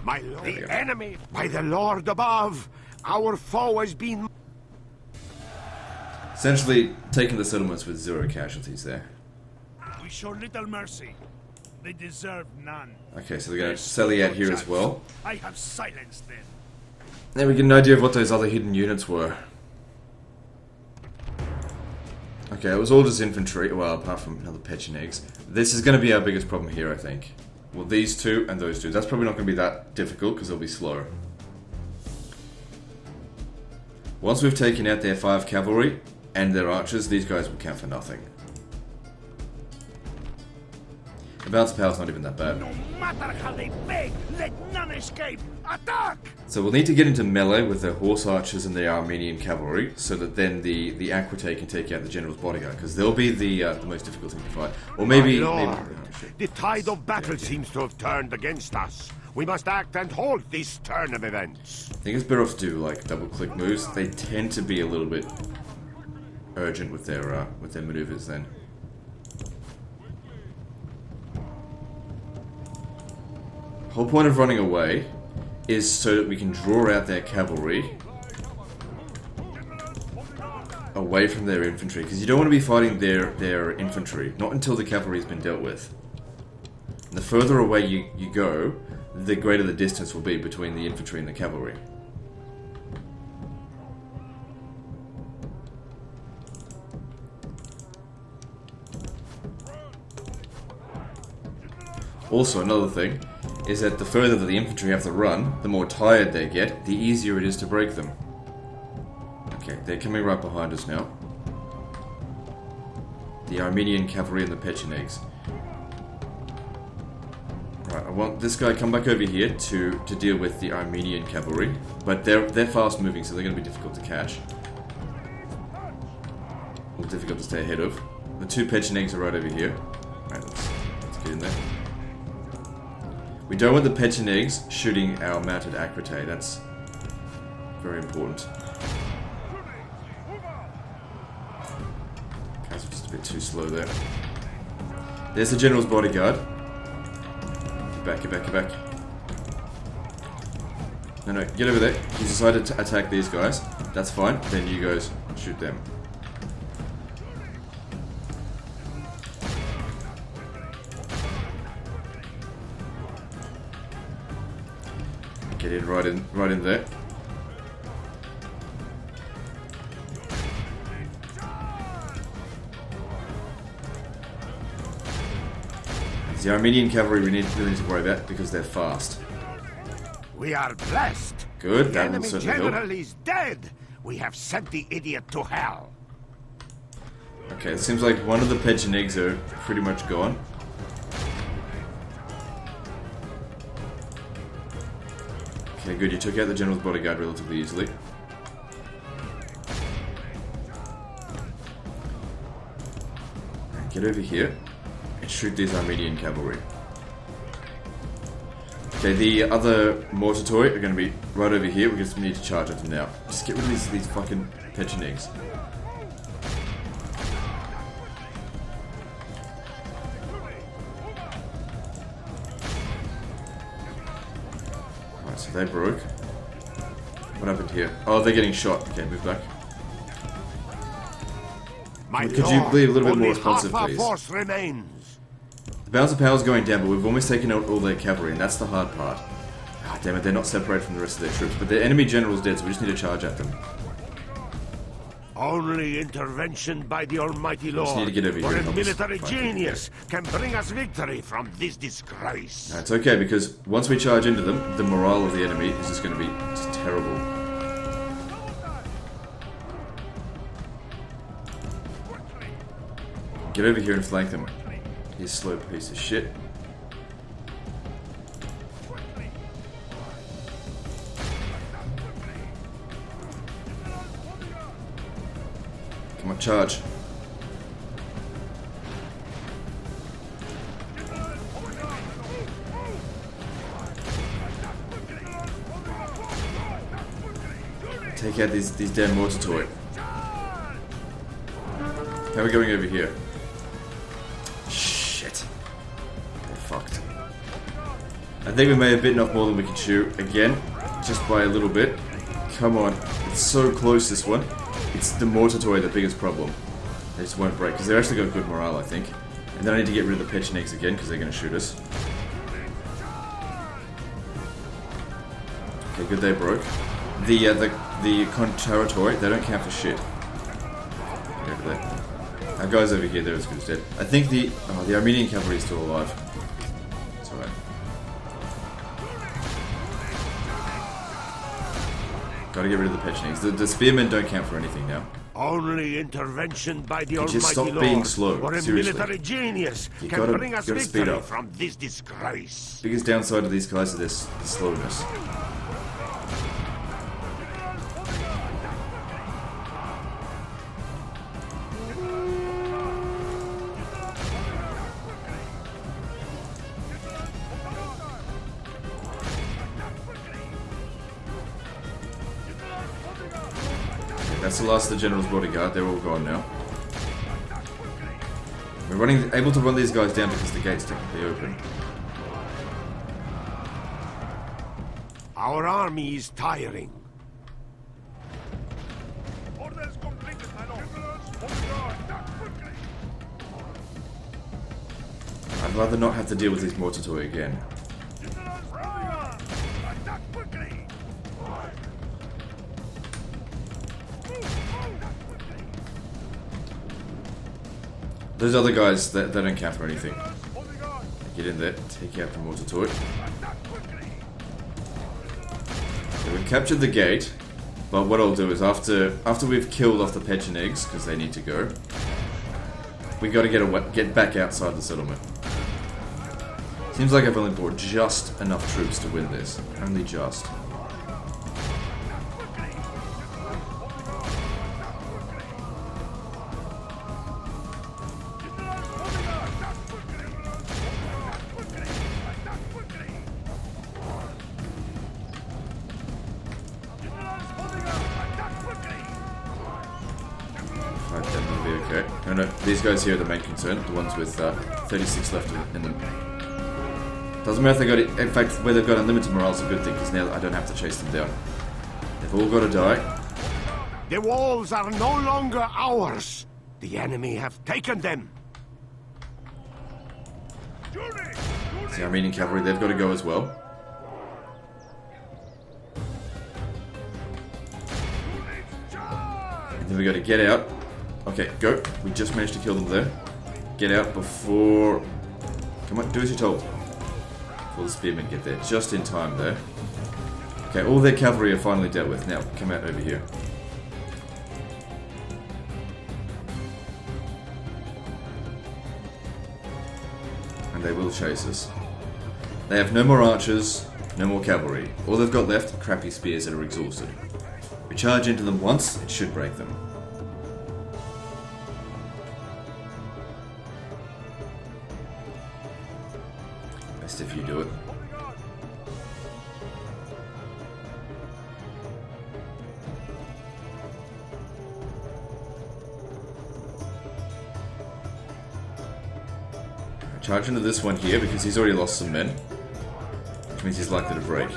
Speaker 2: My lord, the enemy, by the Lord above, our foe has been...
Speaker 1: Essentially, taking the settlements with 0 casualties there.
Speaker 3: We show little mercy. They deserve none.
Speaker 1: Okay, so they're going to sally out here as well.
Speaker 3: I have silenced them.
Speaker 1: Then we get an idea of what those other hidden units were. Okay, it was all just infantry, well, apart from another Pechenegs. This is going to be our biggest problem here, I think. Well, these two and those two. That's probably not going to be that difficult, because they'll be slow. Once we've taken out their 5 cavalry and their archers, these guys will count for nothing. The balance of power's not even that bad.
Speaker 3: No matter how they beg, let none escape. Attack!
Speaker 1: So we'll need to get into melee with the horse archers and the Armenian cavalry, so that then the Aquitae can take out the general's bodyguard, because they'll be the most difficult thing to fight. Or maybe...
Speaker 2: My lord,
Speaker 1: oh, shit.
Speaker 2: the tide of battle seems to have turned against us. We must act and halt this turn of events.
Speaker 1: I think it's better off to do like double-click moves. They tend to be a little bit urgent with their maneuvers then. The whole point of running away is so that we can draw out their cavalry away from their infantry, because you don't want to be fighting their infantry, not until the cavalry has been dealt with. And the further away you go, the greater the distance will be between the infantry and the cavalry. Also, another thing is that the further that the infantry have to run, the more tired they get, the easier it is to break them. Okay, they're coming right behind us now. The Armenian cavalry and the Pechenegs. Right, I want this guy to come back over here to deal with the Armenian cavalry, but they're fast moving, so they're going to be difficult to catch. Or difficult to stay ahead of. The 2 Pechenegs are right over here. Right, let's get in there. We don't want the Pechenegs shooting our mounted Aquitae. That's very important. Guys are just a bit too slow there. There's the general's bodyguard. Get back, get back, get back. No, get over there. He's decided to attack these guys. That's fine. Then you guys shoot them. Get in right in there. It's the Armenian cavalry we need to worry about because they're fast.
Speaker 2: We are blessed.
Speaker 1: Good,
Speaker 2: The
Speaker 1: that will
Speaker 2: enemy
Speaker 1: certainly help.
Speaker 2: general is dead. We have sent the idiot to hell.
Speaker 1: Okay, it seems like one of the Pechenegs are pretty much gone. Okay, good. You took out the general's bodyguard relatively easily. Get over here and shoot these Armenian cavalry. Okay, the other mortatoi are going to be right over here. We just need to charge at them now. Just get rid of these fucking Pechenegs. Alright, so they broke. What happened here? Oh, they're getting shot. Okay, move back. Could you be a little bit more responsive,
Speaker 2: half our
Speaker 1: please?
Speaker 2: force remains.
Speaker 1: The balance of power is going down, but we've almost taken out all their cavalry, and that's the hard part. Ah, damn it, they're not separated from the rest of their troops, but their enemy general's dead, so we just need to charge at them.
Speaker 2: Only intervention by the Almighty
Speaker 1: just
Speaker 2: Lord
Speaker 1: need to get over here
Speaker 2: or
Speaker 1: and
Speaker 2: a
Speaker 1: help us
Speaker 2: military
Speaker 1: fight.
Speaker 2: genius can bring us victory from this disgrace.
Speaker 1: It's okay, because once we charge into them, the morale of the enemy is just going to be just terrible. Get over here and flank them. You slow piece of shit. Come on, charge. take out these damn mortar toy. How are we going over here? Shit. They're fucked. I think we may have bitten off more than we can chew. Again, just by a little bit. Come on. It's so close, this one. It's the mortar toy, the biggest problem. They just won't break, because they've actually got good morale, I think. And then I need to get rid of the Pechenegs again, because they're going to shoot us. Okay, good, they broke. The Concharatoi, they don't count for shit. Over there. Our guys over here, they're as good as dead. I think the Armenian cavalry is still alive. It's alright. Gotta get rid of the Pechenegs. The spearmen don't count for anything now.
Speaker 2: Only intervention by the Almighty
Speaker 1: just stop
Speaker 2: Lord
Speaker 1: being slow,
Speaker 2: or a
Speaker 1: seriously.
Speaker 2: military genius
Speaker 1: You
Speaker 2: can
Speaker 1: gotta-
Speaker 2: bring us
Speaker 1: you gotta speed
Speaker 2: victory
Speaker 1: up.
Speaker 2: from this disgrace.
Speaker 1: Biggest downside of these guys is this slowness. That's the last of the General's bodyguard, they're all gone now. We're able to run these guys down because the gate's technically open.
Speaker 2: Our army is tiring.
Speaker 3: Orders completed, my lord. On guard. Quickly.
Speaker 1: I'd rather not have to deal with these mortar toy again.
Speaker 3: Attack quickly.
Speaker 1: Those other guys, they don't count for anything.
Speaker 3: On the guard.
Speaker 1: Get in there, take out the mortar toy.
Speaker 3: Attack quickly.
Speaker 1: So we've captured the gate, but what I'll do is after we've killed off the Pechenegs, because they need to go, we got to get back outside the settlement. Seems like I've only brought just enough troops to win this. Only just. Right, then we'll be okay. No, these guys here are the main concern. The ones with 36 left in them. Doesn't matter if they got it. In fact, where they've got unlimited morale is a good thing, because now I don't have to chase them down. They've all got to die.
Speaker 2: The walls are no longer ours. The enemy have taken them.
Speaker 1: The Armenian cavalry, they've got to go as well. And then we got to get out. Okay, go. We just managed to kill them there. Get out before... Come on, do as you're told. Before the spearmen get there. Just in time there. Okay, all their cavalry are finally dealt with. Now, come out over here. And they will chase us. They have no more archers, no more cavalry. All they've got left are crappy spears that are exhausted. We charge into them once, it should break them. Best if you do it. Charge into this one here because he's already lost some men, which means he's likely to break.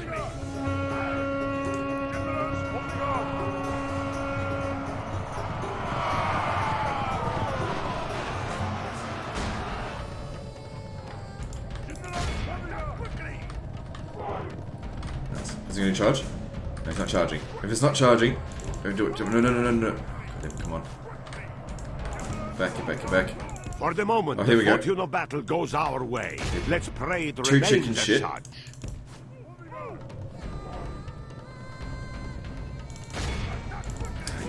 Speaker 1: Is he going to charge? No, he's not charging. If it's not charging, don't do it. No. Come on. Get back.
Speaker 2: For the moment,
Speaker 1: Oh, here we
Speaker 2: the
Speaker 1: go.
Speaker 2: fortune of battle goes our way. Let's pray it
Speaker 1: True
Speaker 2: remains
Speaker 1: chicken
Speaker 2: as
Speaker 1: shit.
Speaker 2: such.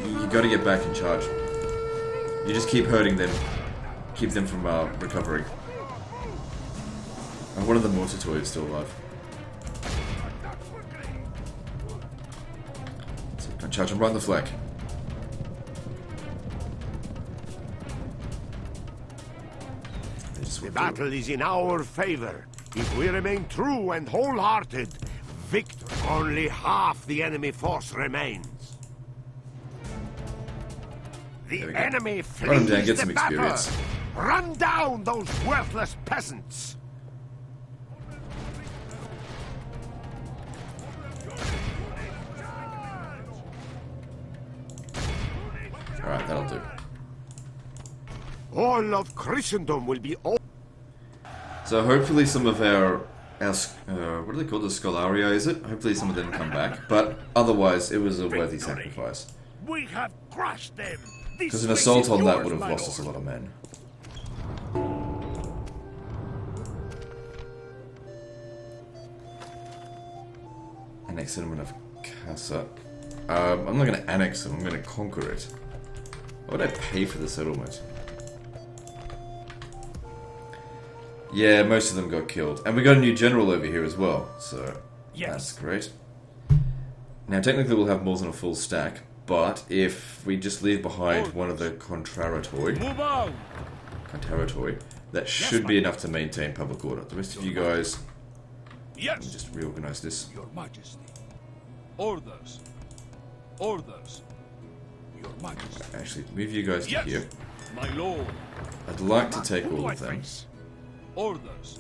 Speaker 1: You got to get back and charge. You just keep hurting them. Keep them from recovering. And one of the mortar toys is still alive. So you can charge him right in the flank.
Speaker 2: The battle is in our favor. If we remain true and wholehearted, victory. Only half the enemy force remains. The
Speaker 1: we go.
Speaker 2: enemy
Speaker 1: Run
Speaker 2: flees
Speaker 1: them down, get
Speaker 2: the
Speaker 1: some
Speaker 2: battle.
Speaker 1: experience.
Speaker 2: Run down those worthless peasants.
Speaker 1: Alright, that'll do.
Speaker 2: All of Christendom will be over.
Speaker 1: So hopefully some of our what are they called? The Scholaria, is it? Hopefully some of them come back. But otherwise, it was a worthy sacrifice.
Speaker 3: We have crushed them.
Speaker 1: Because an assault on that would have lost us a lot of men. Annex settlement of Casa. I'm not going to annex them, I'm going to conquer it. What would I pay for the settlement? Yeah, most of them got killed. And we got a new general over here as well, so that's great. Now, technically we'll have more than a full stack, but if we just leave behind one of the Contraritoi, that should be enough to maintain public order. The rest of you guys, let me just reorganize this.
Speaker 3: Your Majesty. Orders. Orders. Your Majesty.
Speaker 1: Actually, move you guys to here.
Speaker 3: My lord.
Speaker 1: I'd like to take all of them.
Speaker 3: Orders.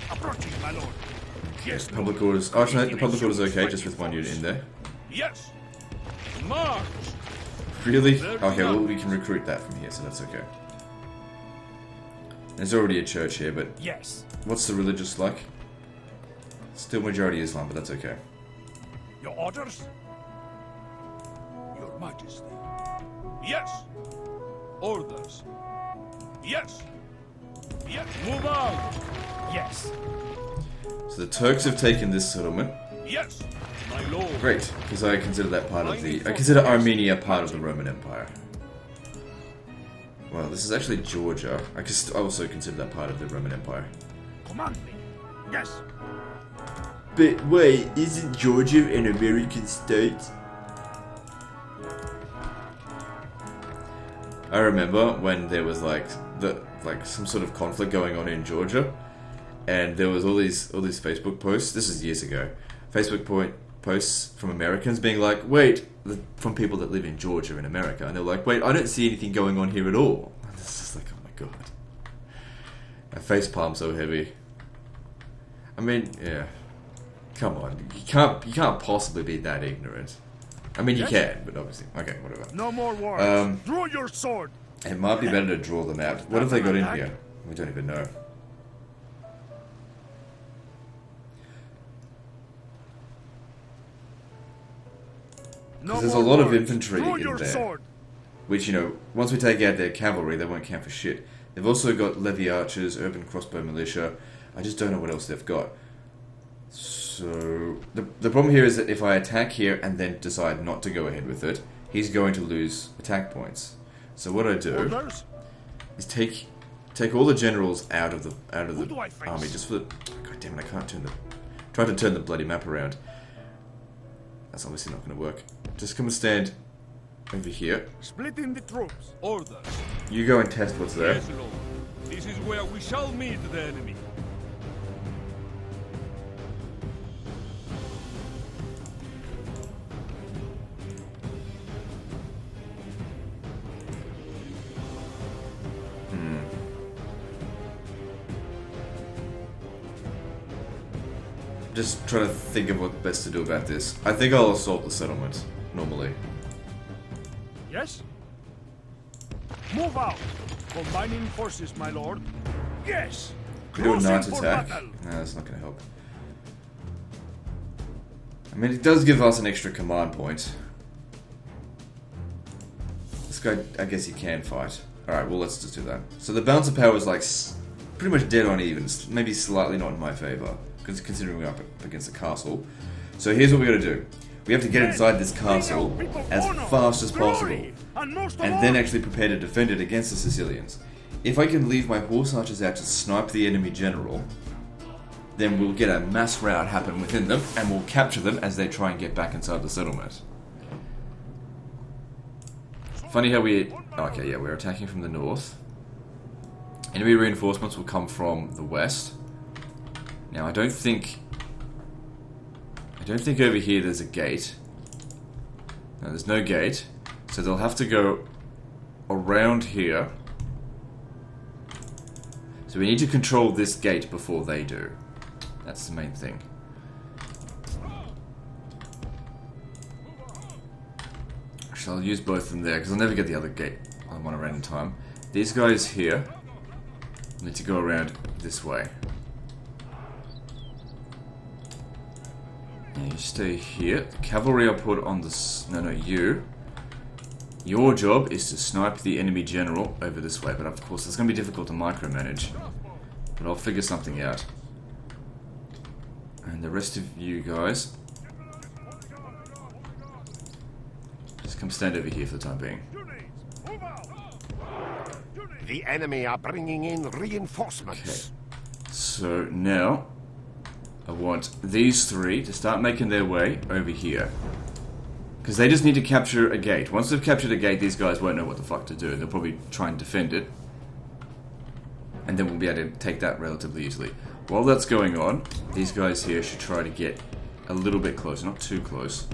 Speaker 3: Approaching, my lord. Yes,
Speaker 1: Public orders. Oh, actually, the public order's okay, just with one unit in there.
Speaker 3: Yes. March.
Speaker 1: Really? Okay, well, we can recruit that from here, so that's okay. There's already a church here, but what's the religious like? Still majority Islam, but that's okay.
Speaker 3: Your orders? Your Majesty. Yes. Orders. Yes. Yes. Move out. Yes.
Speaker 1: So the Turks have taken this settlement.
Speaker 3: Yes. My lord.
Speaker 1: Great, because I consider that part of the... I consider Armenia part of the Roman Empire. Well, this is actually Georgia. I also consider that part of the Roman Empire.
Speaker 3: Command me. Yes.
Speaker 1: But wait, isn't Georgia an American state? I remember when there was like some sort of conflict going on in Georgia, and there was all these Facebook posts. This is years ago. Facebook posts from Americans being like, "Wait," from people that live in Georgia in America, and they're like, "Wait, I don't see anything going on here at all." And it's just like, oh my god, my facepalm so heavy. I mean, yeah. Come on, you can't possibly be that ignorant. I mean, you can, but obviously, okay, whatever.
Speaker 3: No more wars. Draw your sword.
Speaker 1: It might be better to draw them out. What have they got in here? We don't even know. Because there's a lot of infantry in there, which, you know, once we take out their cavalry, they won't count for shit. They've also got levy archers, urban crossbow militia. I just don't know what else they've got. So, the problem here is that if I attack here and then decide not to go ahead with it, he's going to lose attack points. So what I do is take all the generals out of the army just for the... God damn it, I can't try to turn the bloody map around. That's obviously not going to work. Just come and stand over here.
Speaker 3: Splitting the troops. Orders.
Speaker 1: You go and test what's there.
Speaker 3: Yes, Lord. This is where we shall meet the enemy.
Speaker 1: Just trying to think of what best to do about this. I think I'll assault the settlement, normally.
Speaker 3: Yes? Move out! Combining forces, my lord. Yes!
Speaker 1: We do a night
Speaker 3: Closing for
Speaker 1: attack.
Speaker 3: battle.
Speaker 1: No, that's not going to help. I mean, it does give us an extra command point. This guy, I guess he can fight. Alright, well, let's just do that. So the balance of power is like pretty much dead on even. Maybe slightly not in my favor, considering we're up against a castle. So here's what we got to do. We have to get inside this castle as fast as possible, and then actually prepare to defend it against the Sicilians. If I can leave my horse archers out to snipe the enemy general, then we'll get a mass rout happen within them, and we'll capture them as they try and get back inside the settlement. Funny how we... Okay, yeah, we're attacking from the north. Enemy reinforcements will come from the west. Now, I don't think over here there's a gate. No, there's no gate. So they'll have to go around here. So we need to control this gate before they do. That's the main thing. Actually, I'll use both of them there, because I'll never get the other gate on one around in time. These guys here need to go around this way. And you stay here. The cavalry I'll put on the... No, you. Your job is to snipe the enemy general over this way, but of course it's going to be difficult to micromanage. But I'll figure something out. And the rest of you guys, just come stand over here for the time being.
Speaker 2: The enemy are bringing in reinforcements.
Speaker 1: Okay. So now, I want these three to start making their way over here. Because they just need to capture a gate. Once they've captured a gate, these guys won't know what the fuck to do. They'll probably try and defend it. And then we'll be able to take that relatively easily. While that's going on, these guys here should try to get a little bit closer. Not too close.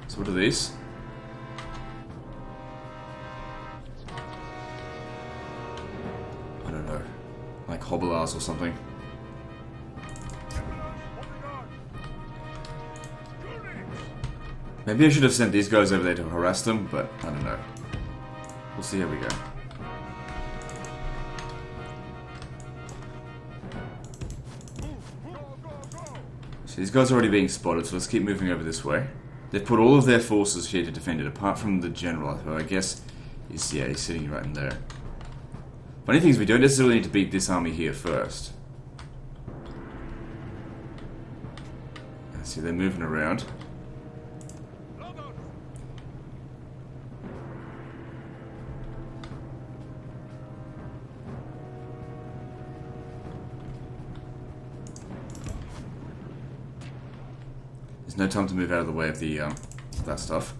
Speaker 1: So what are these? I don't know. Like hobblars or something. Maybe I should have sent these guys over there to harass them, but I don't know. We'll see how we go. So these guys are already being spotted, so let's keep moving over this way. They've put all of their forces here to defend it, apart from the general, who I guess is, yeah, he's sitting right in there. Funny thing is, we don't necessarily need to beat this army here first. See, they're moving around. There's no time to move out of the way of the that stuff.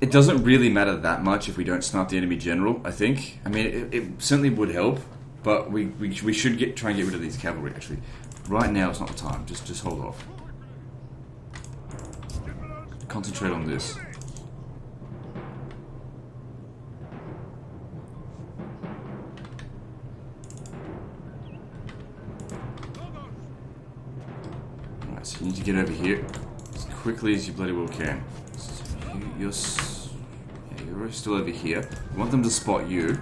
Speaker 1: It doesn't really matter that much if we don't snipe the enemy general, I think. I mean, it certainly would help, but we should try and get rid of these cavalry, actually. Right now is not the time. Just hold off. Concentrate on this. Alright, so you need to get over here as quickly as you bloody well can. So you're still over here. You want them to spot you.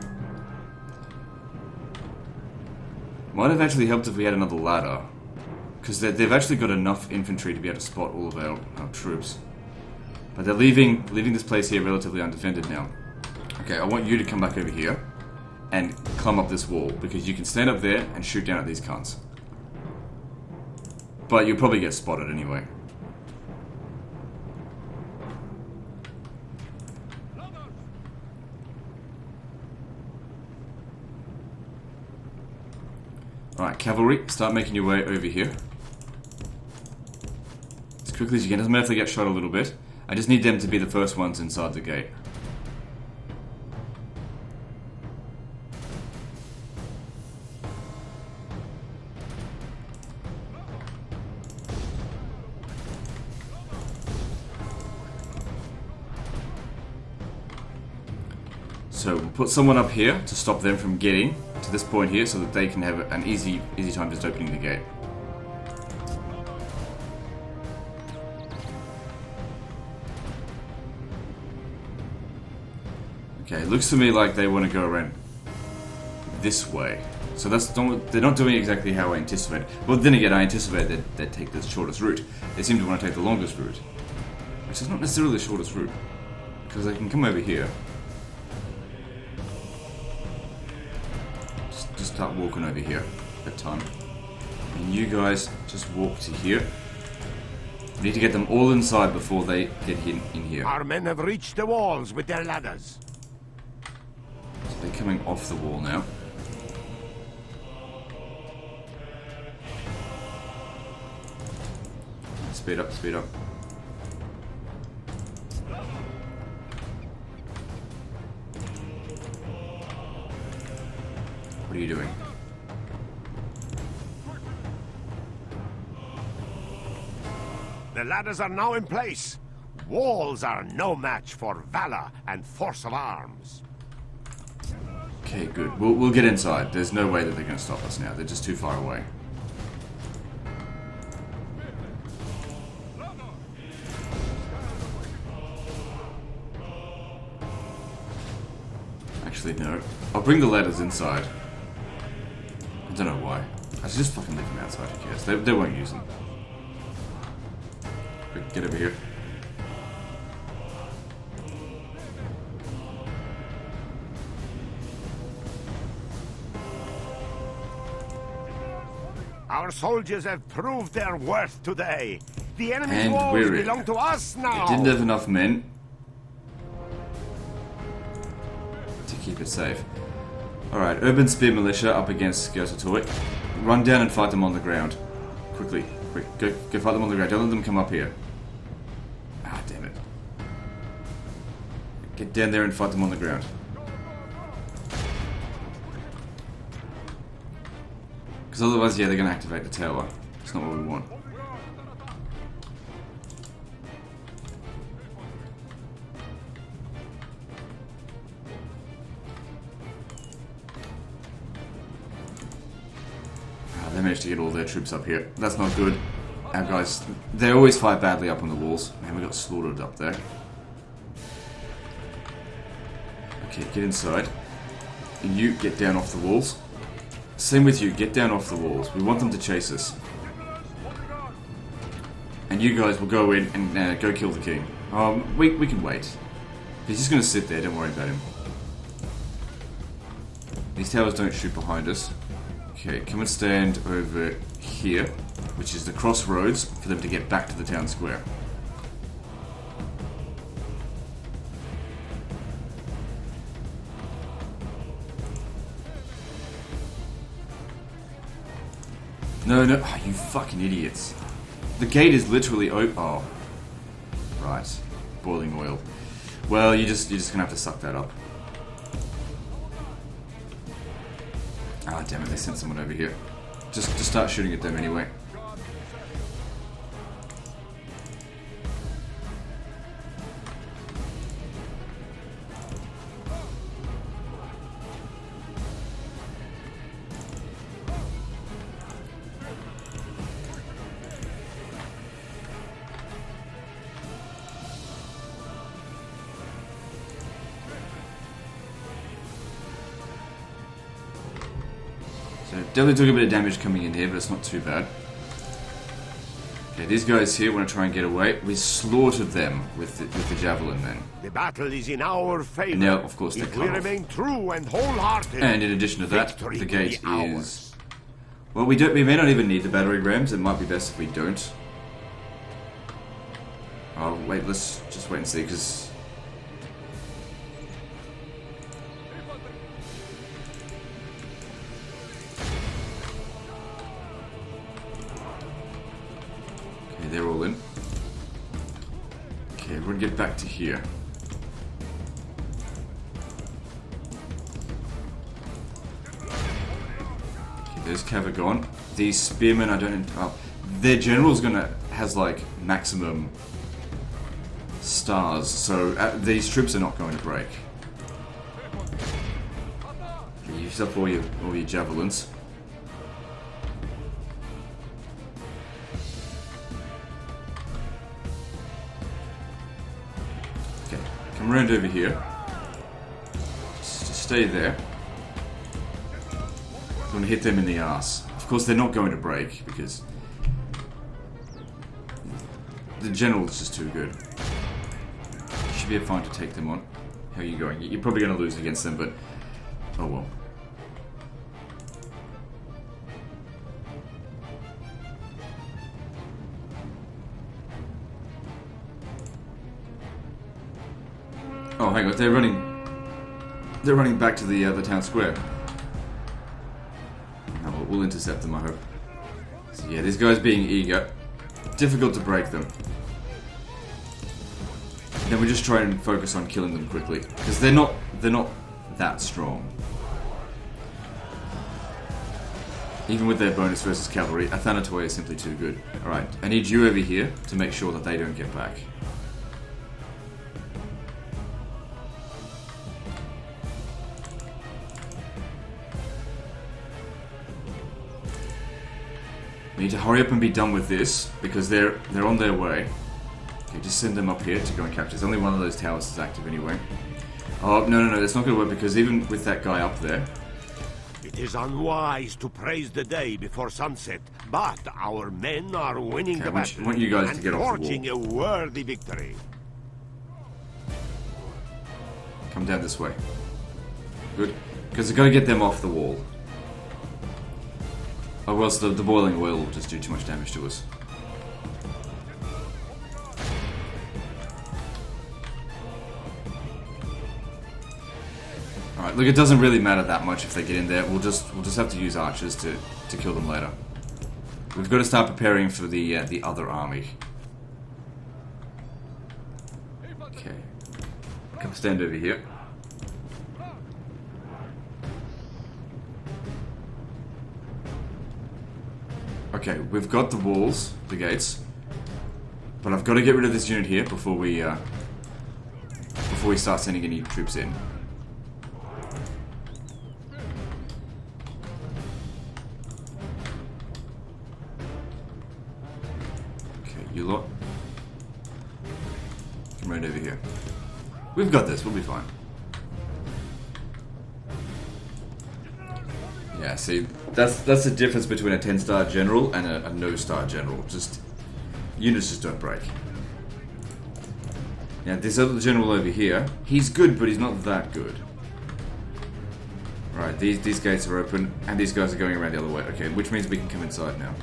Speaker 1: Might have actually helped if we had another ladder, because they've actually got enough infantry to be able to spot all of our troops. But they're leaving this place here relatively undefended now. Okay, I want you to come back over here and climb up this wall, because you can stand up there and shoot down at these cunts. But you'll probably get spotted anyway. Alright, cavalry, start making your way over here. As quickly as you can. Doesn't matter if they get shot a little bit. I just need them to be the first ones inside the gate. So we'll put someone up here to stop them from getting to this point here, so that they can have an easy time just opening the gate. Okay, it looks to me like they want to go around this way. So they're not doing exactly how I anticipated. Well, then again, I anticipated they'd take the shortest route. They seem to want to take the longest route, which is not necessarily the shortest route, because they can come over here. Just start walking over here at time. And you guys just walk to here. We need to get them all inside before they get in here.
Speaker 2: Our men have reached the walls with their ladders.
Speaker 1: So they're coming off the wall now. Speed up, speed up. What are you doing?
Speaker 2: The ladders are now in place. Walls are no match for valor and force of arms.
Speaker 1: Okay, good. We'll get inside. There's no way that they're going to stop us now. They're just too far away. Actually, no. I'll bring the ladders inside. I don't know why. I should just fucking leave them outside. Who cares? They won't use them. Quick, get over here.
Speaker 2: Our soldiers have proved their worth today. The enemy's
Speaker 1: And
Speaker 2: walls
Speaker 1: we're in.
Speaker 2: belong to us now.
Speaker 1: It didn't have enough men to keep it safe. Alright, Urban Spear Militia up against Gracul AI. Run down and fight them on the ground. Quickly. Quick. Go fight them on the ground. Don't let them come up here. Ah, damn it. Get down there and fight them on the ground. Because otherwise, yeah, they're going to activate the tower. It's not what we want. They managed to get all their troops up here. That's not good. Our guys, they always fight badly up on the walls. Man, we got slaughtered up there. Okay, get inside. And you get down off the walls. Same with you, get down off the walls. We want them to chase us. And you guys will go in and go kill the king. We can wait. He's just going to sit there, don't worry about him. These towers don't shoot behind us. Okay, come and stand over here, which is the crossroads, for them to get back to the town square. No, oh, you fucking idiots. The gate is literally open. Oh. Right. Boiling oil. Well, you're just gonna have to suck that up. Ah, damn it, they sent someone over here. Just start shooting at them anyway. So definitely took a bit of damage coming in here, but it's not too bad. Okay, these guys here want to try and get away. We slaughtered them with the javelin then.
Speaker 2: The battle is in our favor.
Speaker 1: And now, of course, they're
Speaker 2: if
Speaker 1: cut
Speaker 2: we
Speaker 1: off.
Speaker 2: remain true and wholehearted.
Speaker 1: And in addition to that,
Speaker 2: victory
Speaker 1: the
Speaker 2: will
Speaker 1: gate
Speaker 2: be ours.
Speaker 1: is... Well, we may not even need the battering rams. It might be best if we don't. Oh, wait, let's just wait and see, because... Okay, they're all in. Okay, we're gonna get back to here. There's Cavagon. These spearmen, I don't... their general's has like maximum stars, so these troops are not going to break. Okay, use up all your javelins. Okay, come around over here. Just stay there. Going to hit them in the ass. Of course, they're not going to break because the general is just too good. Should be fine to take them on. How are you going? You're probably going to lose against them, but oh well. Oh, hang on, they're running back to the town square. We'll intercept them, I hope. So yeah, these guys being eager, difficult to break them. Then we just try and focus on killing them quickly, because they're not that strong. Even with their bonus versus cavalry, a Thanatoi is simply too good. Alright, I need you over here to make sure that they don't get back. We need to hurry up and be done with this, because they're on their way. Okay, just send them up here to go and capture. There's only one of those towers is active anyway. Oh, no, that's not going to work, because even with that guy up there...
Speaker 2: It is unwise to praise the day before sunset, but our men are winning the battle
Speaker 1: I want you guys to get
Speaker 2: and
Speaker 1: off the
Speaker 2: forging
Speaker 1: wall.
Speaker 2: a worthy victory.
Speaker 1: Come down this way. Good. Because they're going to get them off the wall. Or else the boiling oil will just do too much damage to us. Alright, look, it doesn't really matter that much if they get in there. We'll just have to use archers to kill them later. We've got to start preparing for the other army. Okay. Come stand over here. Okay, we've got the walls, the gates, but I've got to get rid of this unit here before we start sending any troops in. Okay, you lot, come right over here. We've got this. We'll be fine. Yeah, see, that's the difference between a 10-star general and a no-star general. Just units just don't break. Now this other general over here, he's good, but he's not that good. Right, these gates are open, and these guys are going around the other way. Okay, which means we can come inside now.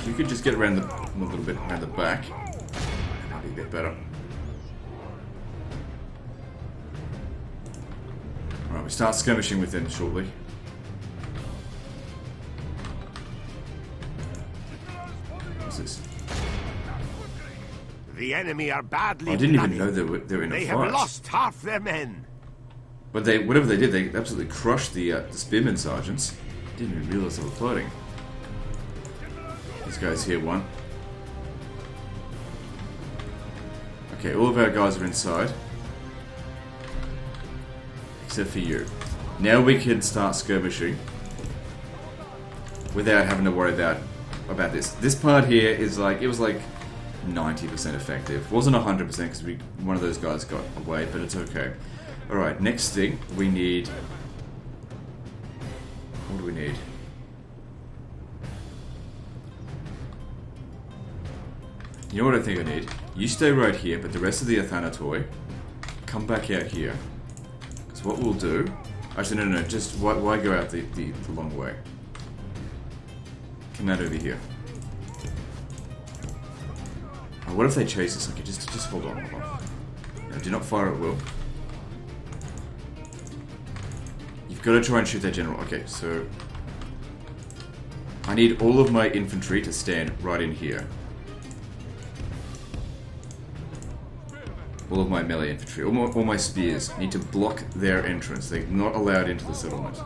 Speaker 1: You could just get around a little bit around the back. That'd be a bit better. Alright, we start skirmishing with them shortly. What's this?
Speaker 2: The enemy are badly
Speaker 1: I didn't even
Speaker 2: bloodied.
Speaker 1: know they were in a
Speaker 2: They
Speaker 1: fight.
Speaker 2: have lost half their men.
Speaker 1: But whatever they did, they absolutely crushed the spearmen sergeants. Didn't even realize they were fighting. These guys here won. Okay, all of our guys are inside. Except for you. Now we can start skirmishing without having to worry about this. This part here is like, it was like 90% effective. Wasn't 100% because one of those guys got away, but it's okay. Alright, next thing, we need... What do we need? You know what I think I need? You stay right here, but the rest of the Athanatoi come back out here. Because what we'll do... Actually, no, just why go out the long way? Come out over here. Oh, what if they chase us? Okay, just hold on. No, do not fire at will. You've got to try and shoot that general. Okay, so... I need all of my infantry to stand right in here. All of my melee infantry, all my spears need to block their entrance. They're not allowed into the settlement.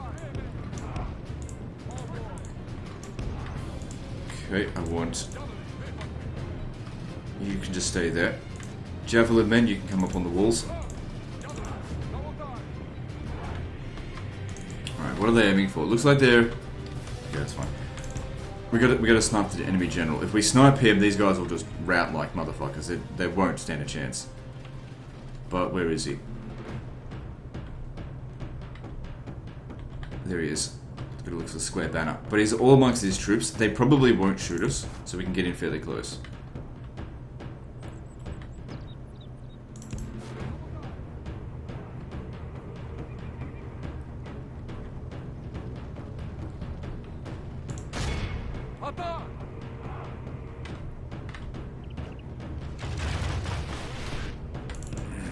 Speaker 1: Okay, I want... You can just stay there. Javelin men, you can come up on the walls. Alright, what are they aiming for? Looks like they're... Okay, that's fine. We gotta snipe the enemy general. If we snipe him, these guys will just rout like motherfuckers. They won't stand a chance. But where is he? There he is. Gotta look for the square banner. But he's all amongst his troops. They probably won't shoot us, so we can get in fairly close.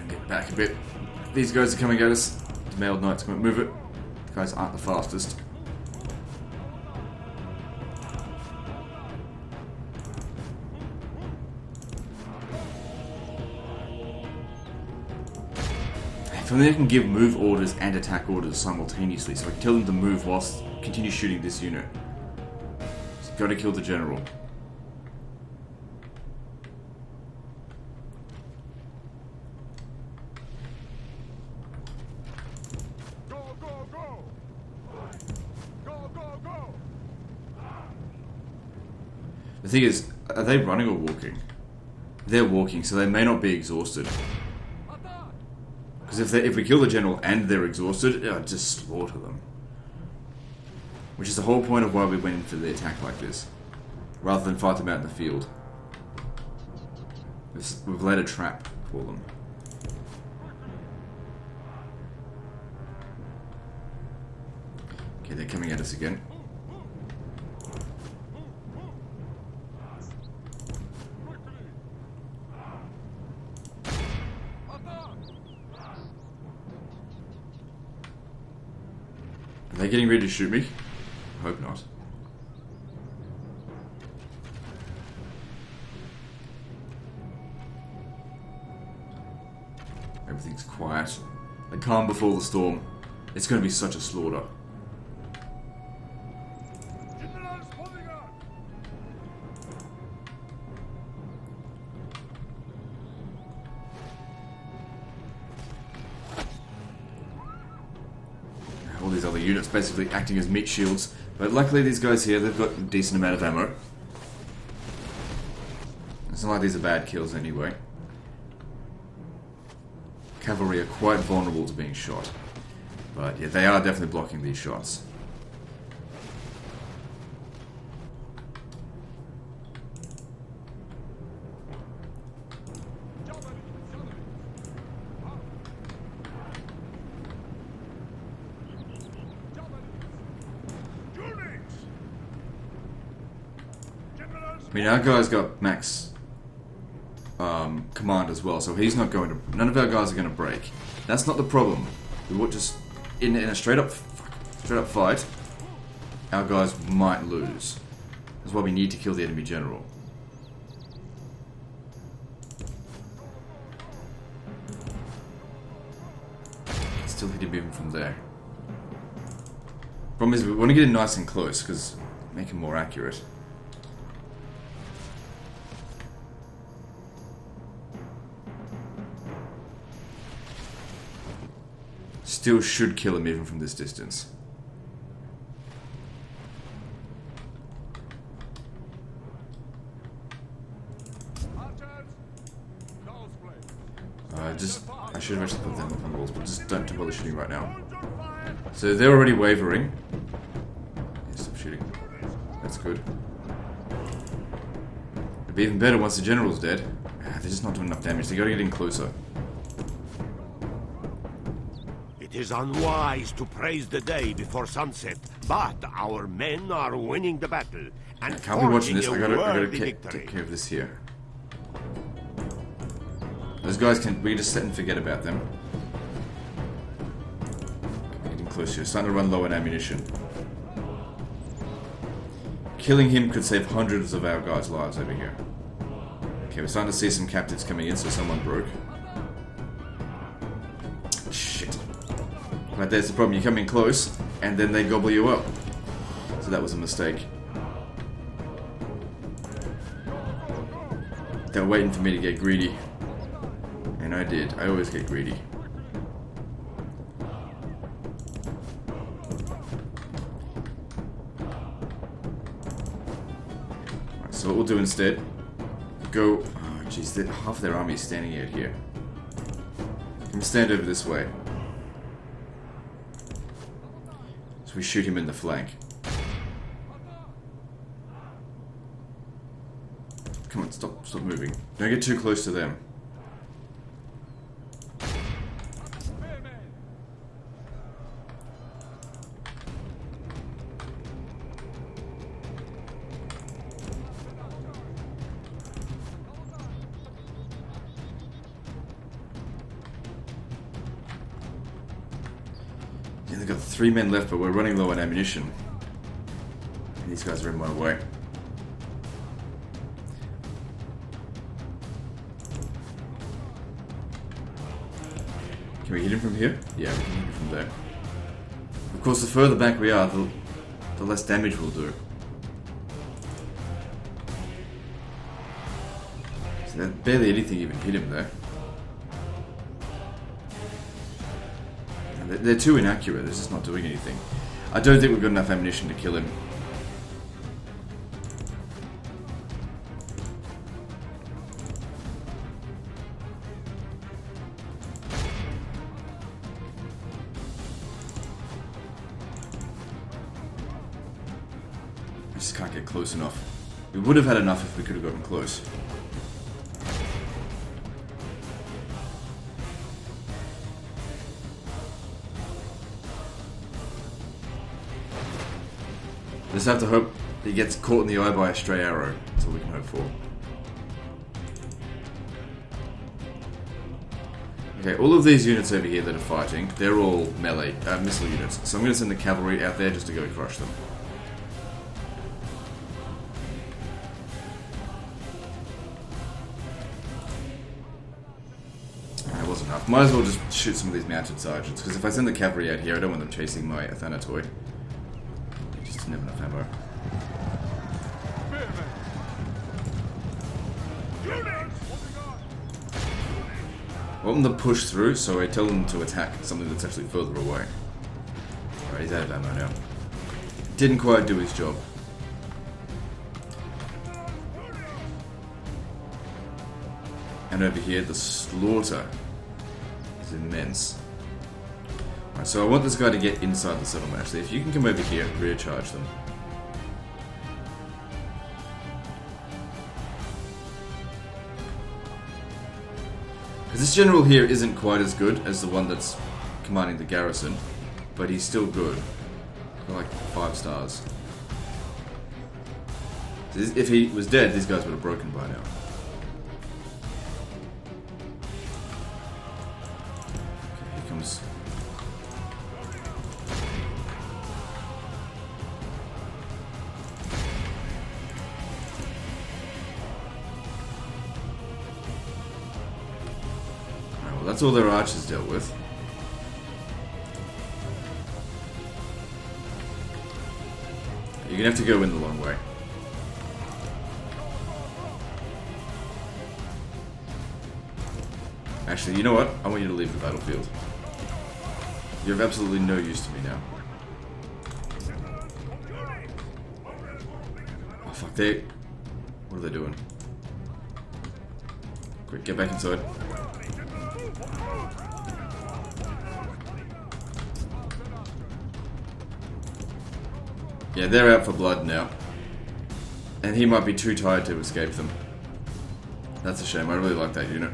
Speaker 1: Get back a bit. These guys are coming at us. The mailed knight's going to move it. The guys aren't the fastest. If only I can give move orders and attack orders simultaneously, so I can tell them to move whilst continue shooting this unit. So gotta kill the general.
Speaker 3: Go, go, go! Go, go, go!
Speaker 1: The thing is, are they running or walking? They're walking, so they may not be exhausted. Because if we kill the general and they're exhausted, I'd just slaughter them. Which is the whole point of why we went in for the attack like this. Rather than fight them out in the field. We've laid a trap for them. Okay, they're coming at us again. Are they getting ready to shoot me? I hope not. Everything's quiet. The calm before the storm. It's going to be such a slaughter. All these other units basically acting as meat shields. But luckily these guys here, they've got a decent amount of ammo. It's not like these are bad kills anyway. Cavalry are quite vulnerable to being shot. But yeah, they are definitely blocking these shots. I mean, our guy's got max command as well, so he's not going to... None of our guys are going to break. That's not the problem. We would just... In a straight up fight, our guys might lose. That's why we need to kill the enemy general. Still hit him even from there. Problem is, we want to get him nice and close, because make him more accurate. Still should kill him even from this distance. I should have actually put them up on the walls, but just don't bother shooting right now. So they're already wavering. Yeah, stop shooting. That's good. It'd be even better once the general's dead. They're just not doing enough damage. They gotta get in closer.
Speaker 2: It is unwise to praise the day before sunset, but our men are winning the battle and
Speaker 1: I can't be watching this. I gotta
Speaker 2: worthy
Speaker 1: take
Speaker 2: victory.
Speaker 1: care of this here. Those guys we can just sit and forget about them. Getting close here. Starting to run low on ammunition. Killing him could save hundreds of our guys' lives over here. Okay, we're starting to see some captives coming in, so someone broke. Shit. Right there's the problem. You come in close, and then they gobble you up. So that was a mistake. They were waiting for me to get greedy. And I did. I always get greedy. Right, so what we'll do instead, go... Oh jeez, half their army is standing out here. Come stand over this way. So we shoot him in the flank. Come on, stop moving. Don't get too close to them. They've got 3 men left, but we're running low on ammunition. And these guys are in my way. Can we hit him from here? Yeah, we can hit him from there. Of course, the further back we are, the less damage we'll do. So barely anything even hit him there. They're too inaccurate, they're just not doing anything. I don't think we've got enough ammunition to kill him. I just can't get close enough. We would have had enough if we could have gotten close. Just have to hope he gets caught in the eye by a stray arrow. That's all we can hope for. Okay, all of these units over here that are fighting, they're all melee, missile units. So I'm going to send the cavalry out there just to go crush them. That wasn't enough. Might as well just shoot some of these mounted sergeants, because if I send the cavalry out here, I don't want them chasing my Athanatoid. Never enough ammo. I want them to push through, so I tell them to attack something that's actually further away. Alright, he's out of ammo now. Didn't quite do his job. And over here, the slaughter is immense. So I want this guy to get inside the settlement. Actually, if you can come over here and rear charge them. Because this general here isn't quite as good as the one that's commanding the garrison, but he's still good. Got like 5 stars. If he was dead, these guys would have broken by now. Okay, here comes... That's all their archers dealt with. You're gonna have to go in the long way. Actually, you know what? I want you to leave the battlefield. You have absolutely no use to me now. Oh fuck, what are they doing? Quick, get back inside. Yeah, they're out for blood now. And he might be too tired to escape them. That's a shame, I really like that unit.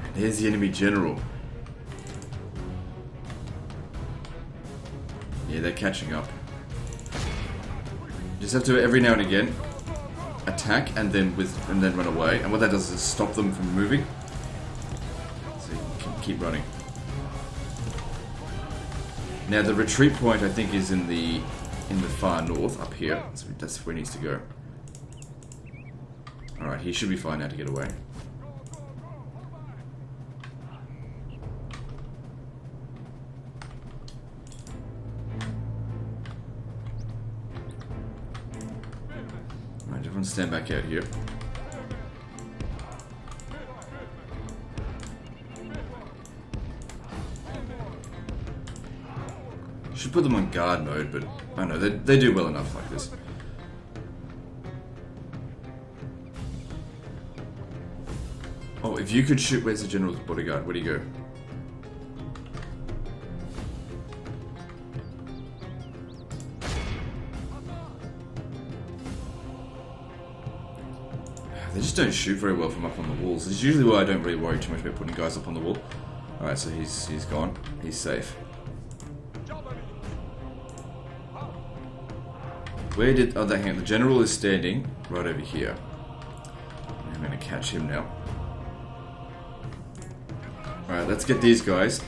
Speaker 1: And here's the enemy general. Yeah, they're catching up. Just have to, every now and again, attack and then run away. And what that does is stop them from moving. So you can keep running. Now the retreat point I think is in the far north, up here. So that's where he needs to go. Alright, he should be fine now to get away. Alright, everyone stand back out here. Should put them on guard mode, but I don't know, they do well enough like this. Oh, if you could shoot, where's the general's bodyguard? Where'd he go? They just don't shoot very well from up on the walls. It's usually why I don't really worry too much about putting guys up on the wall. Alright, so he's gone. He's safe. Where did... Oh, hang on. The general is standing right over here. I'm going to catch him now. Alright, let's get these guys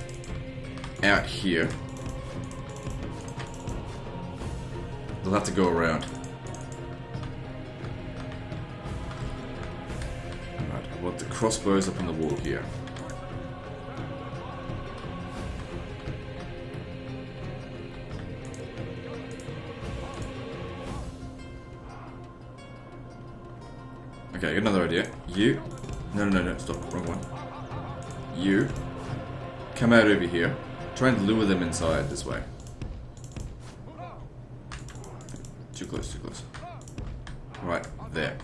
Speaker 1: out here. They'll have to go around. Alright, I want the crossbows up on the wall here. Okay, I got another idea. You. No, stop. Wrong one. You. Come out over here. Try and lure them inside this way. Too close, too close. Right, there.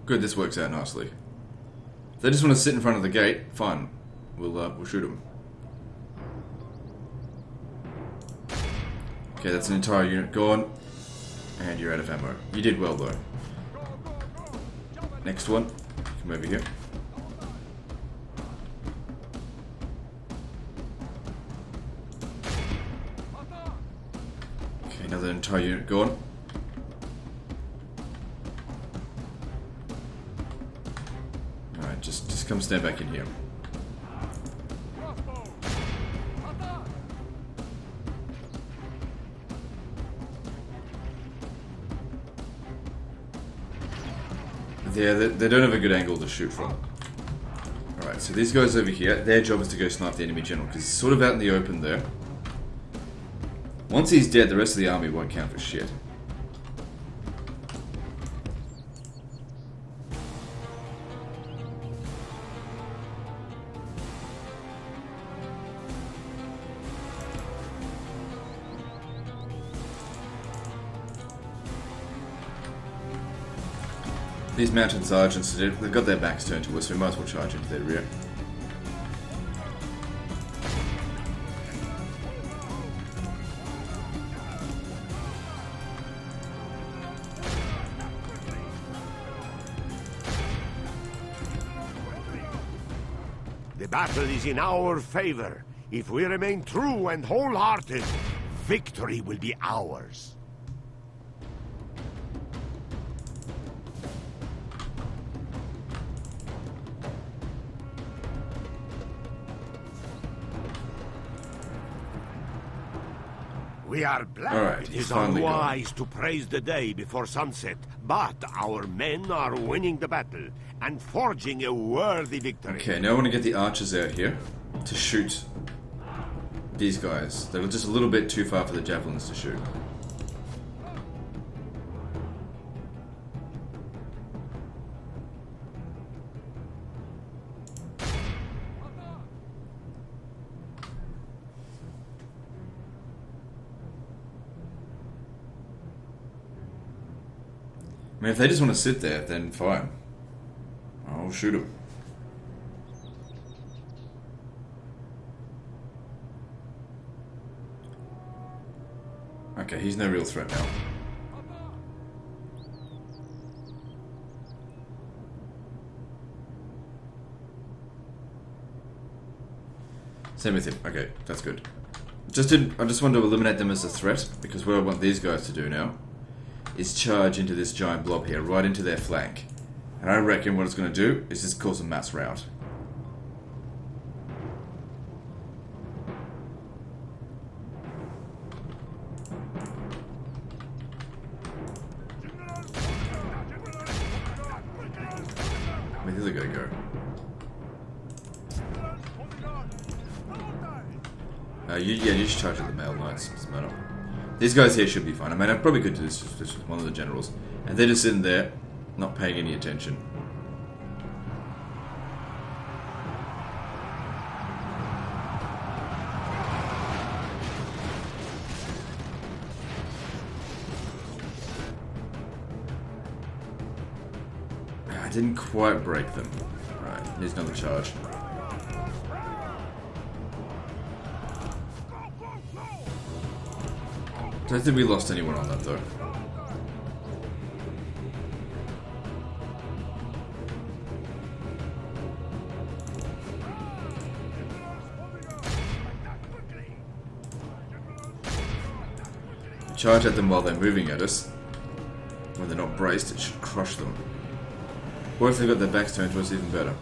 Speaker 1: Good, this works out nicely. If they just want to sit in front of the gate, fine. We'll shoot them. Okay, that's an entire unit gone. And you're out of ammo. You did well, though. Next one. Come over here. Okay, another entire unit gone. Alright, just come stand back in here. Yeah, they don't have a good angle to shoot from. Alright, so these guys over here, their job is to go snipe the enemy general, because he's sort of out in the open there. Once he's dead, the rest of the army won't count for shit. These mounted sergeants, they've got their backs turned to us, so we might as well charge into their rear.
Speaker 2: The battle is in our favor. If we remain true and wholehearted, victory will be ours. We are blessed.
Speaker 1: Alright,
Speaker 2: It
Speaker 1: he's
Speaker 2: is
Speaker 1: finally gone.
Speaker 2: unwise to praise the day before sunset, but our men are winning the battle and forging a worthy victory.
Speaker 1: Okay, now I want to get the archers out here to shoot these guys. They were just a little bit too far for the javelins to shoot. I mean, if they just want to sit there, then fine. I'll shoot them. Okay, he's no real threat now. Same with him. Okay, that's good. I just want to eliminate them as a threat, because what I want these guys to do now is charge into this giant blob here, right into their flank. And I reckon what it's going to do is just cause a mass rout. Where did they go? You just charge at the male knights, doesn't matter. These guys here should be fine. I mean, I probably could do this with one of the generals. And they're just sitting there, not paying any attention. I didn't quite break them. Right, here's another charge. Don't think we lost anyone on that though. Charge at them while they're moving at us. When they're not braced, it should crush them. Or if they've got their backs turned to us, even better.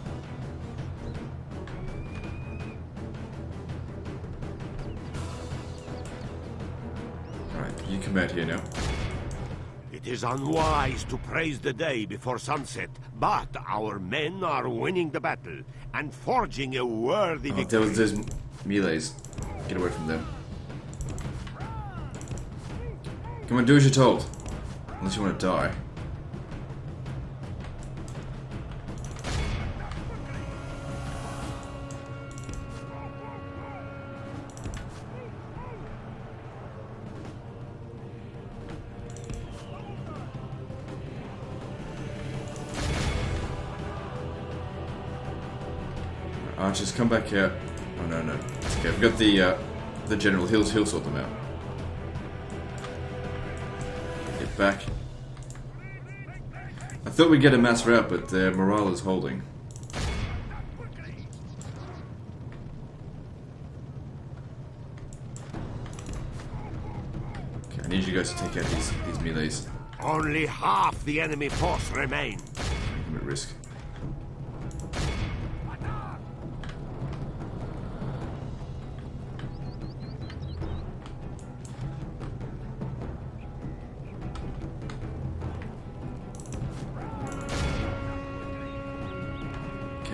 Speaker 1: Alright, you come out here now.
Speaker 2: It is unwise to praise the day before sunset, but our men are winning the battle and forging a worthy victory.
Speaker 1: There's melees. Get away from them. Come on, do as you're told. Unless you want to die. Archers, come back here. Oh no, no. It's okay. We've got the general. He'll sort them out. Get back. I thought we'd get a mass rout, but their morale is holding. Okay, I need you guys to take out these melees.
Speaker 2: Only half the enemy force remain.
Speaker 1: I'm at risk.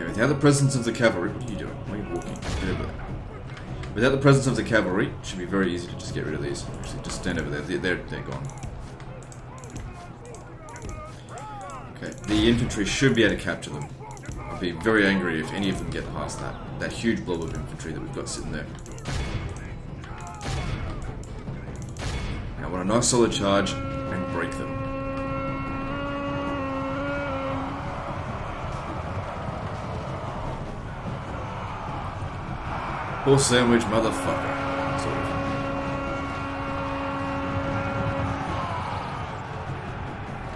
Speaker 1: Without the presence of the cavalry, what are you doing? Why are you walking? Get over there. Without the presence of the cavalry, it should be very easy to just get rid of these. Actually, just stand over there. They're gone. Okay, the infantry should be able to capture them. I'll be very angry if any of them get past that huge blob of infantry that we've got sitting there. Now, I want a nice solid charge and break them. Horse sandwich, motherfucker. Sort of.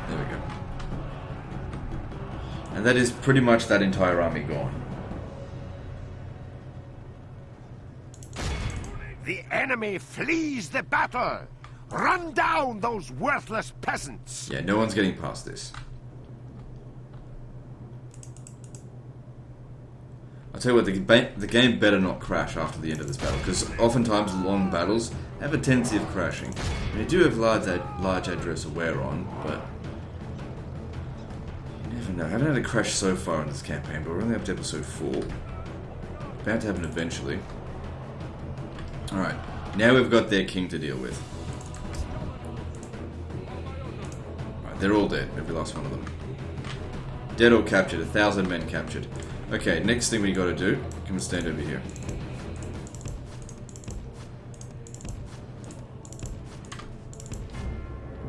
Speaker 1: There we go. And that is pretty much that entire army gone.
Speaker 2: The enemy flees the battle! Run down those worthless peasants!
Speaker 1: Yeah, no one's getting past this. I'll tell you what, the game better not crash after the end of this battle, because oftentimes long battles have a tendency of crashing. And you do have large address aware on, but you never know. I haven't had a crash so far in this campaign, but we're only up to episode 4. Bound to happen eventually. Alright, now we've got their king to deal with. Alright, they're all dead, every last one of them. Dead or captured, 1,000 men captured. Okay, next thing we gotta do, come and stand over here.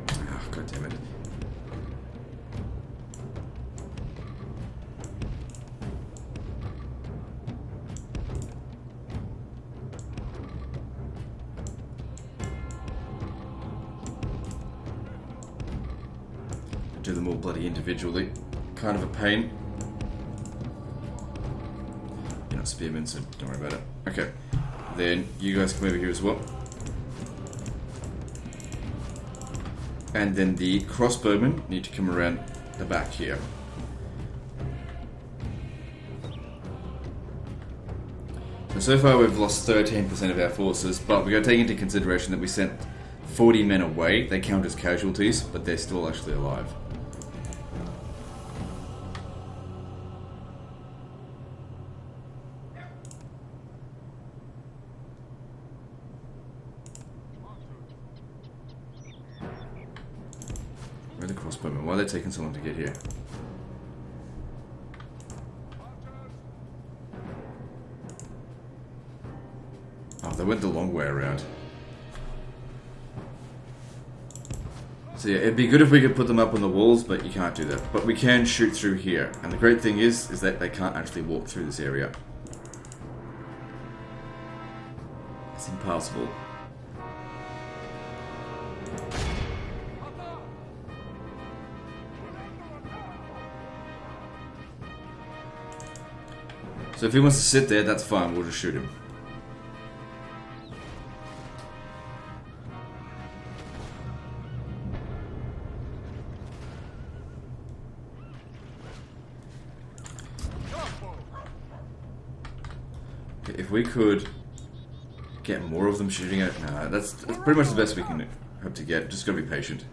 Speaker 1: Oh, God damn it. Do them all bloody individually. Kind of a pain. Spearmen, so don't worry about it. Okay, then you guys come over here as well. And then the crossbowmen need to come around the back here. So far we've lost 13% of our forces, but we've got to take into consideration that we sent 40 men away. They count as casualties, but they're still actually alive. Where are the crossbowmen? Why are they taking so long to get here? Oh, they went the long way around. So yeah, it'd be good if we could put them up on the walls, but you can't do that. But we can shoot through here. And the great thing is that they can't actually walk through this area. It's impossible. So if he wants to sit there, that's fine, we'll just shoot him. Okay, if we could get more of them shooting at... Nah, that's pretty much the best we can hope to get. Just gotta be patient.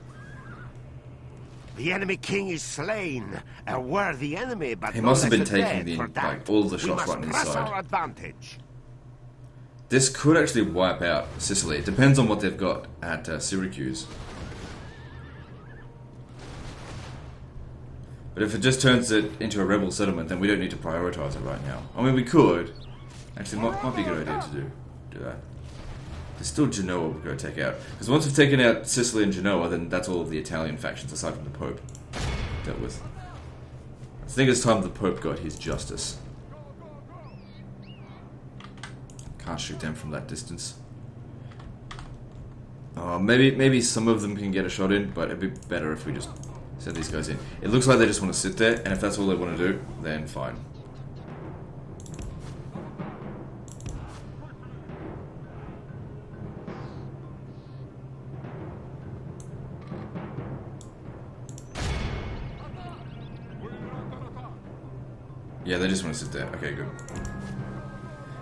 Speaker 2: The enemy king is slain. A worthy enemy, but
Speaker 1: He must have been
Speaker 2: no less a
Speaker 1: taking
Speaker 2: dead for that.
Speaker 1: all the shots right on his
Speaker 2: press
Speaker 1: side.
Speaker 2: our advantage.
Speaker 1: This could actually wipe out Sicily. It depends on what they've got at Syracuse. But if it just turns it into a rebel settlement, then we don't need to prioritize it right now. I mean, we could. Actually, might be a good idea to do that. There's still Genoa we're going to take out. Because once we've taken out Sicily and Genoa, then that's all of the Italian factions, aside from the Pope, dealt with. I think it's time the Pope got his justice. Can't shoot them from that distance. Maybe some of them can get a shot in, but it'd be better if we just send these guys in. It looks like they just want to sit there, and if that's all they want to do, then fine. Yeah, they just want to sit there. Okay, good.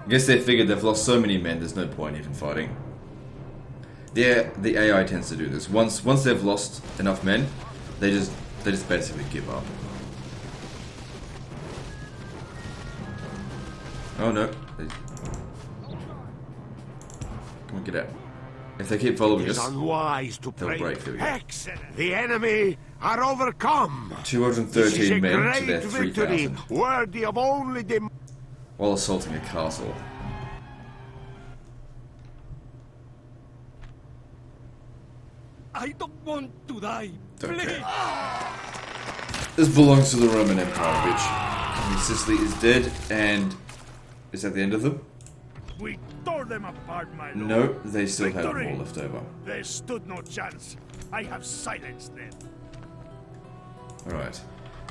Speaker 1: I guess they figured they've lost so many men, there's no point even fighting. The AI tends to do this. Once they've lost enough men, they just basically give up. Oh no. Come on, get out. If they keep following us,
Speaker 2: Unwise to
Speaker 1: they'll break. There we go.
Speaker 2: Excellent. The enemy are overcome.
Speaker 1: 213 men to their
Speaker 2: victory,
Speaker 1: 3,000.
Speaker 2: worthy of only the...
Speaker 1: While assaulting a castle.
Speaker 3: I don't want to die.
Speaker 1: Don't
Speaker 3: Please.
Speaker 1: care. This belongs to the Roman Empire, bitch. Sicily is dead, and is that the end of them?
Speaker 3: We tore them apart, my lord.
Speaker 1: No, they still have
Speaker 3: Victory.
Speaker 1: more left over.
Speaker 3: They stood no chance. I have silenced them.
Speaker 1: Alright.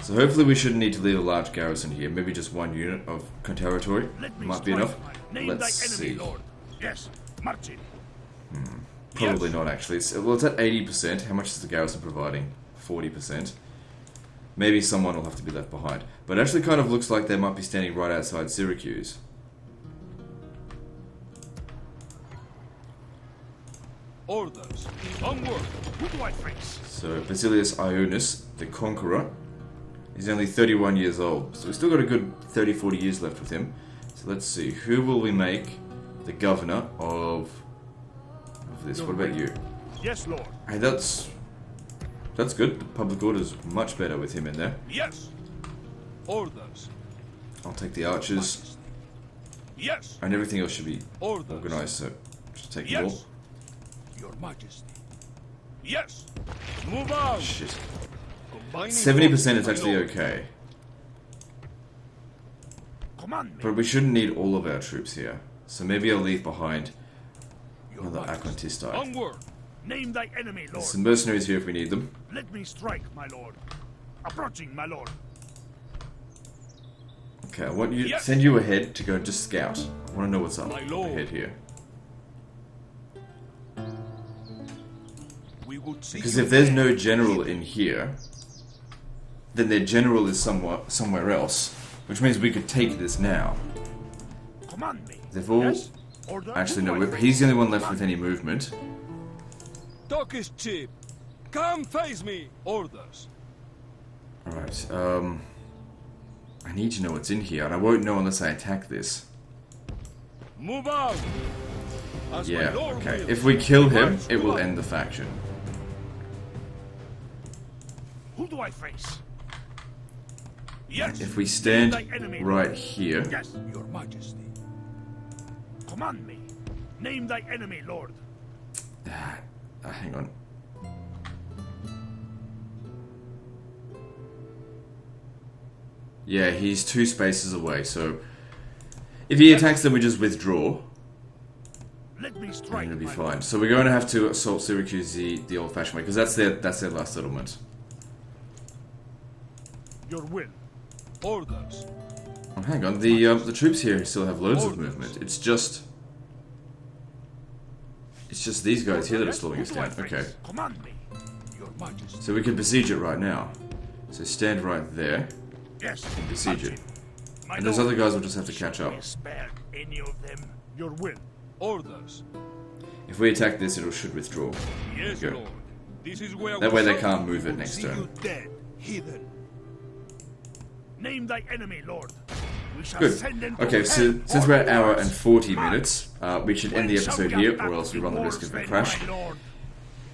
Speaker 1: So hopefully we shouldn't need to leave a large garrison here. Maybe just one unit of territory
Speaker 3: Let me
Speaker 1: might be
Speaker 3: strike
Speaker 1: enough.
Speaker 3: my- Name
Speaker 1: Let's
Speaker 3: thy enemy,
Speaker 1: see.
Speaker 3: Lord. Yes, march in.
Speaker 1: Probably
Speaker 3: Yes.
Speaker 1: not actually. Well, it's at 80%. How much is the garrison providing? 40%. Maybe someone will have to be left behind. But it actually kind of looks like they might be standing right outside Syracuse.
Speaker 3: Orders. Onward. Who do I face?
Speaker 1: So Basilius Ionis, the Conqueror, he's only 31 years old. So we've still got a good 30-40 years left with him. So let's see. Who will we make the governor of this? What about you?
Speaker 3: Yes, Lord.
Speaker 1: Hey, that's good. The public order's much better with him in there.
Speaker 3: Yes. Orders.
Speaker 1: I'll take the archers,
Speaker 3: Yes.
Speaker 1: and everything else should be
Speaker 3: Orders.
Speaker 1: organised. So just take them all.
Speaker 3: Yes. Your Majesty. Yes. Move on.
Speaker 1: Shit.
Speaker 3: Combining
Speaker 1: 70% is
Speaker 3: forces, my
Speaker 1: actually
Speaker 3: lord.
Speaker 1: okay,
Speaker 3: Command me.
Speaker 1: but we shouldn't need all of our troops here. So maybe I'll leave behind
Speaker 3: Your
Speaker 1: another
Speaker 3: Majesty.
Speaker 1: Aquantista.
Speaker 3: Onward. Name thy enemy, Lord.
Speaker 1: There's some mercenaries here if we need them.
Speaker 3: Let me strike, my lord. Approaching, my lord.
Speaker 1: Okay, I want you
Speaker 3: Yes.
Speaker 1: send you ahead to go just scout. I want to know what's up
Speaker 3: My lord.
Speaker 1: ahead here.
Speaker 3: We would see
Speaker 1: Because
Speaker 3: you
Speaker 1: if there's
Speaker 3: there.
Speaker 1: no general in here, then their general is somewhere else, which means we could take this now.
Speaker 3: Command me.
Speaker 1: They've all...
Speaker 3: Yes. Order.
Speaker 1: Actually,
Speaker 3: Who
Speaker 1: no,
Speaker 3: do I face?
Speaker 1: he's the only one left with any movement.
Speaker 6: Talk is cheap. Come face me. Orders.
Speaker 1: Alright, I need to know what's in here, and I won't know unless I attack this.
Speaker 6: Move out. As
Speaker 1: Yeah,
Speaker 6: my lord
Speaker 1: okay.
Speaker 6: wills.
Speaker 1: If we kill him,
Speaker 6: March
Speaker 1: it will
Speaker 6: to
Speaker 1: end the faction.
Speaker 3: Who do I face? Yes.
Speaker 1: If we stand
Speaker 3: Name thy enemy,
Speaker 1: right
Speaker 3: Lord.
Speaker 1: here...
Speaker 3: Yes.
Speaker 6: Your Majesty.
Speaker 3: Command me. Name thy enemy, Lord.
Speaker 1: hang on. Yeah, he's 2 spaces away, so... If he attacks them, we just withdraw,
Speaker 3: Let me strike.
Speaker 1: and it'll be
Speaker 3: my
Speaker 1: fine.
Speaker 3: lord.
Speaker 1: So we're going to have to assault Syracuse the old-fashioned way, because that's their last settlement.
Speaker 3: Your will.
Speaker 6: Orders.
Speaker 1: Oh, hang on, the troops here still have loads of movement. It's just these guys here that are slowing us
Speaker 3: Who do I
Speaker 1: down.
Speaker 3: face?
Speaker 1: Okay,
Speaker 3: Command me.
Speaker 6: Your Majesty.
Speaker 1: so we can besiege it right now. So stand right there,
Speaker 3: Yes.
Speaker 1: besiege
Speaker 3: March
Speaker 1: it.
Speaker 3: in. My
Speaker 1: And those
Speaker 3: lord.
Speaker 1: other guys will just have to catch up.
Speaker 3: We spared any of them.
Speaker 6: Your will. Orders.
Speaker 1: If we attack this, it should withdraw.
Speaker 6: Yes,
Speaker 1: Good.
Speaker 6: Lord. This is where
Speaker 1: That
Speaker 6: we
Speaker 1: way they
Speaker 6: shall-
Speaker 1: can't move it
Speaker 3: We'll
Speaker 1: next
Speaker 3: see
Speaker 1: turn.
Speaker 3: you dead, heathen. Name thy enemy, Lord. We shall
Speaker 1: Good.
Speaker 3: send them to
Speaker 1: Okay, so
Speaker 3: hell
Speaker 1: since
Speaker 3: or
Speaker 1: we're at hour
Speaker 3: worse.
Speaker 1: and 40 minutes, we should end the
Speaker 3: When shall
Speaker 1: episode
Speaker 3: we
Speaker 1: here,
Speaker 3: get
Speaker 1: or
Speaker 3: back
Speaker 1: else we
Speaker 3: to
Speaker 1: run the
Speaker 3: war,
Speaker 1: risk of a
Speaker 3: friend,
Speaker 1: crash.
Speaker 3: my lord?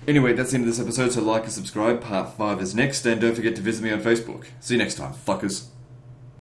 Speaker 1: Anyway, that's the end of this episode, so like and subscribe. Part 5 is next, and don't forget to visit me on Facebook. See you next time, fuckers.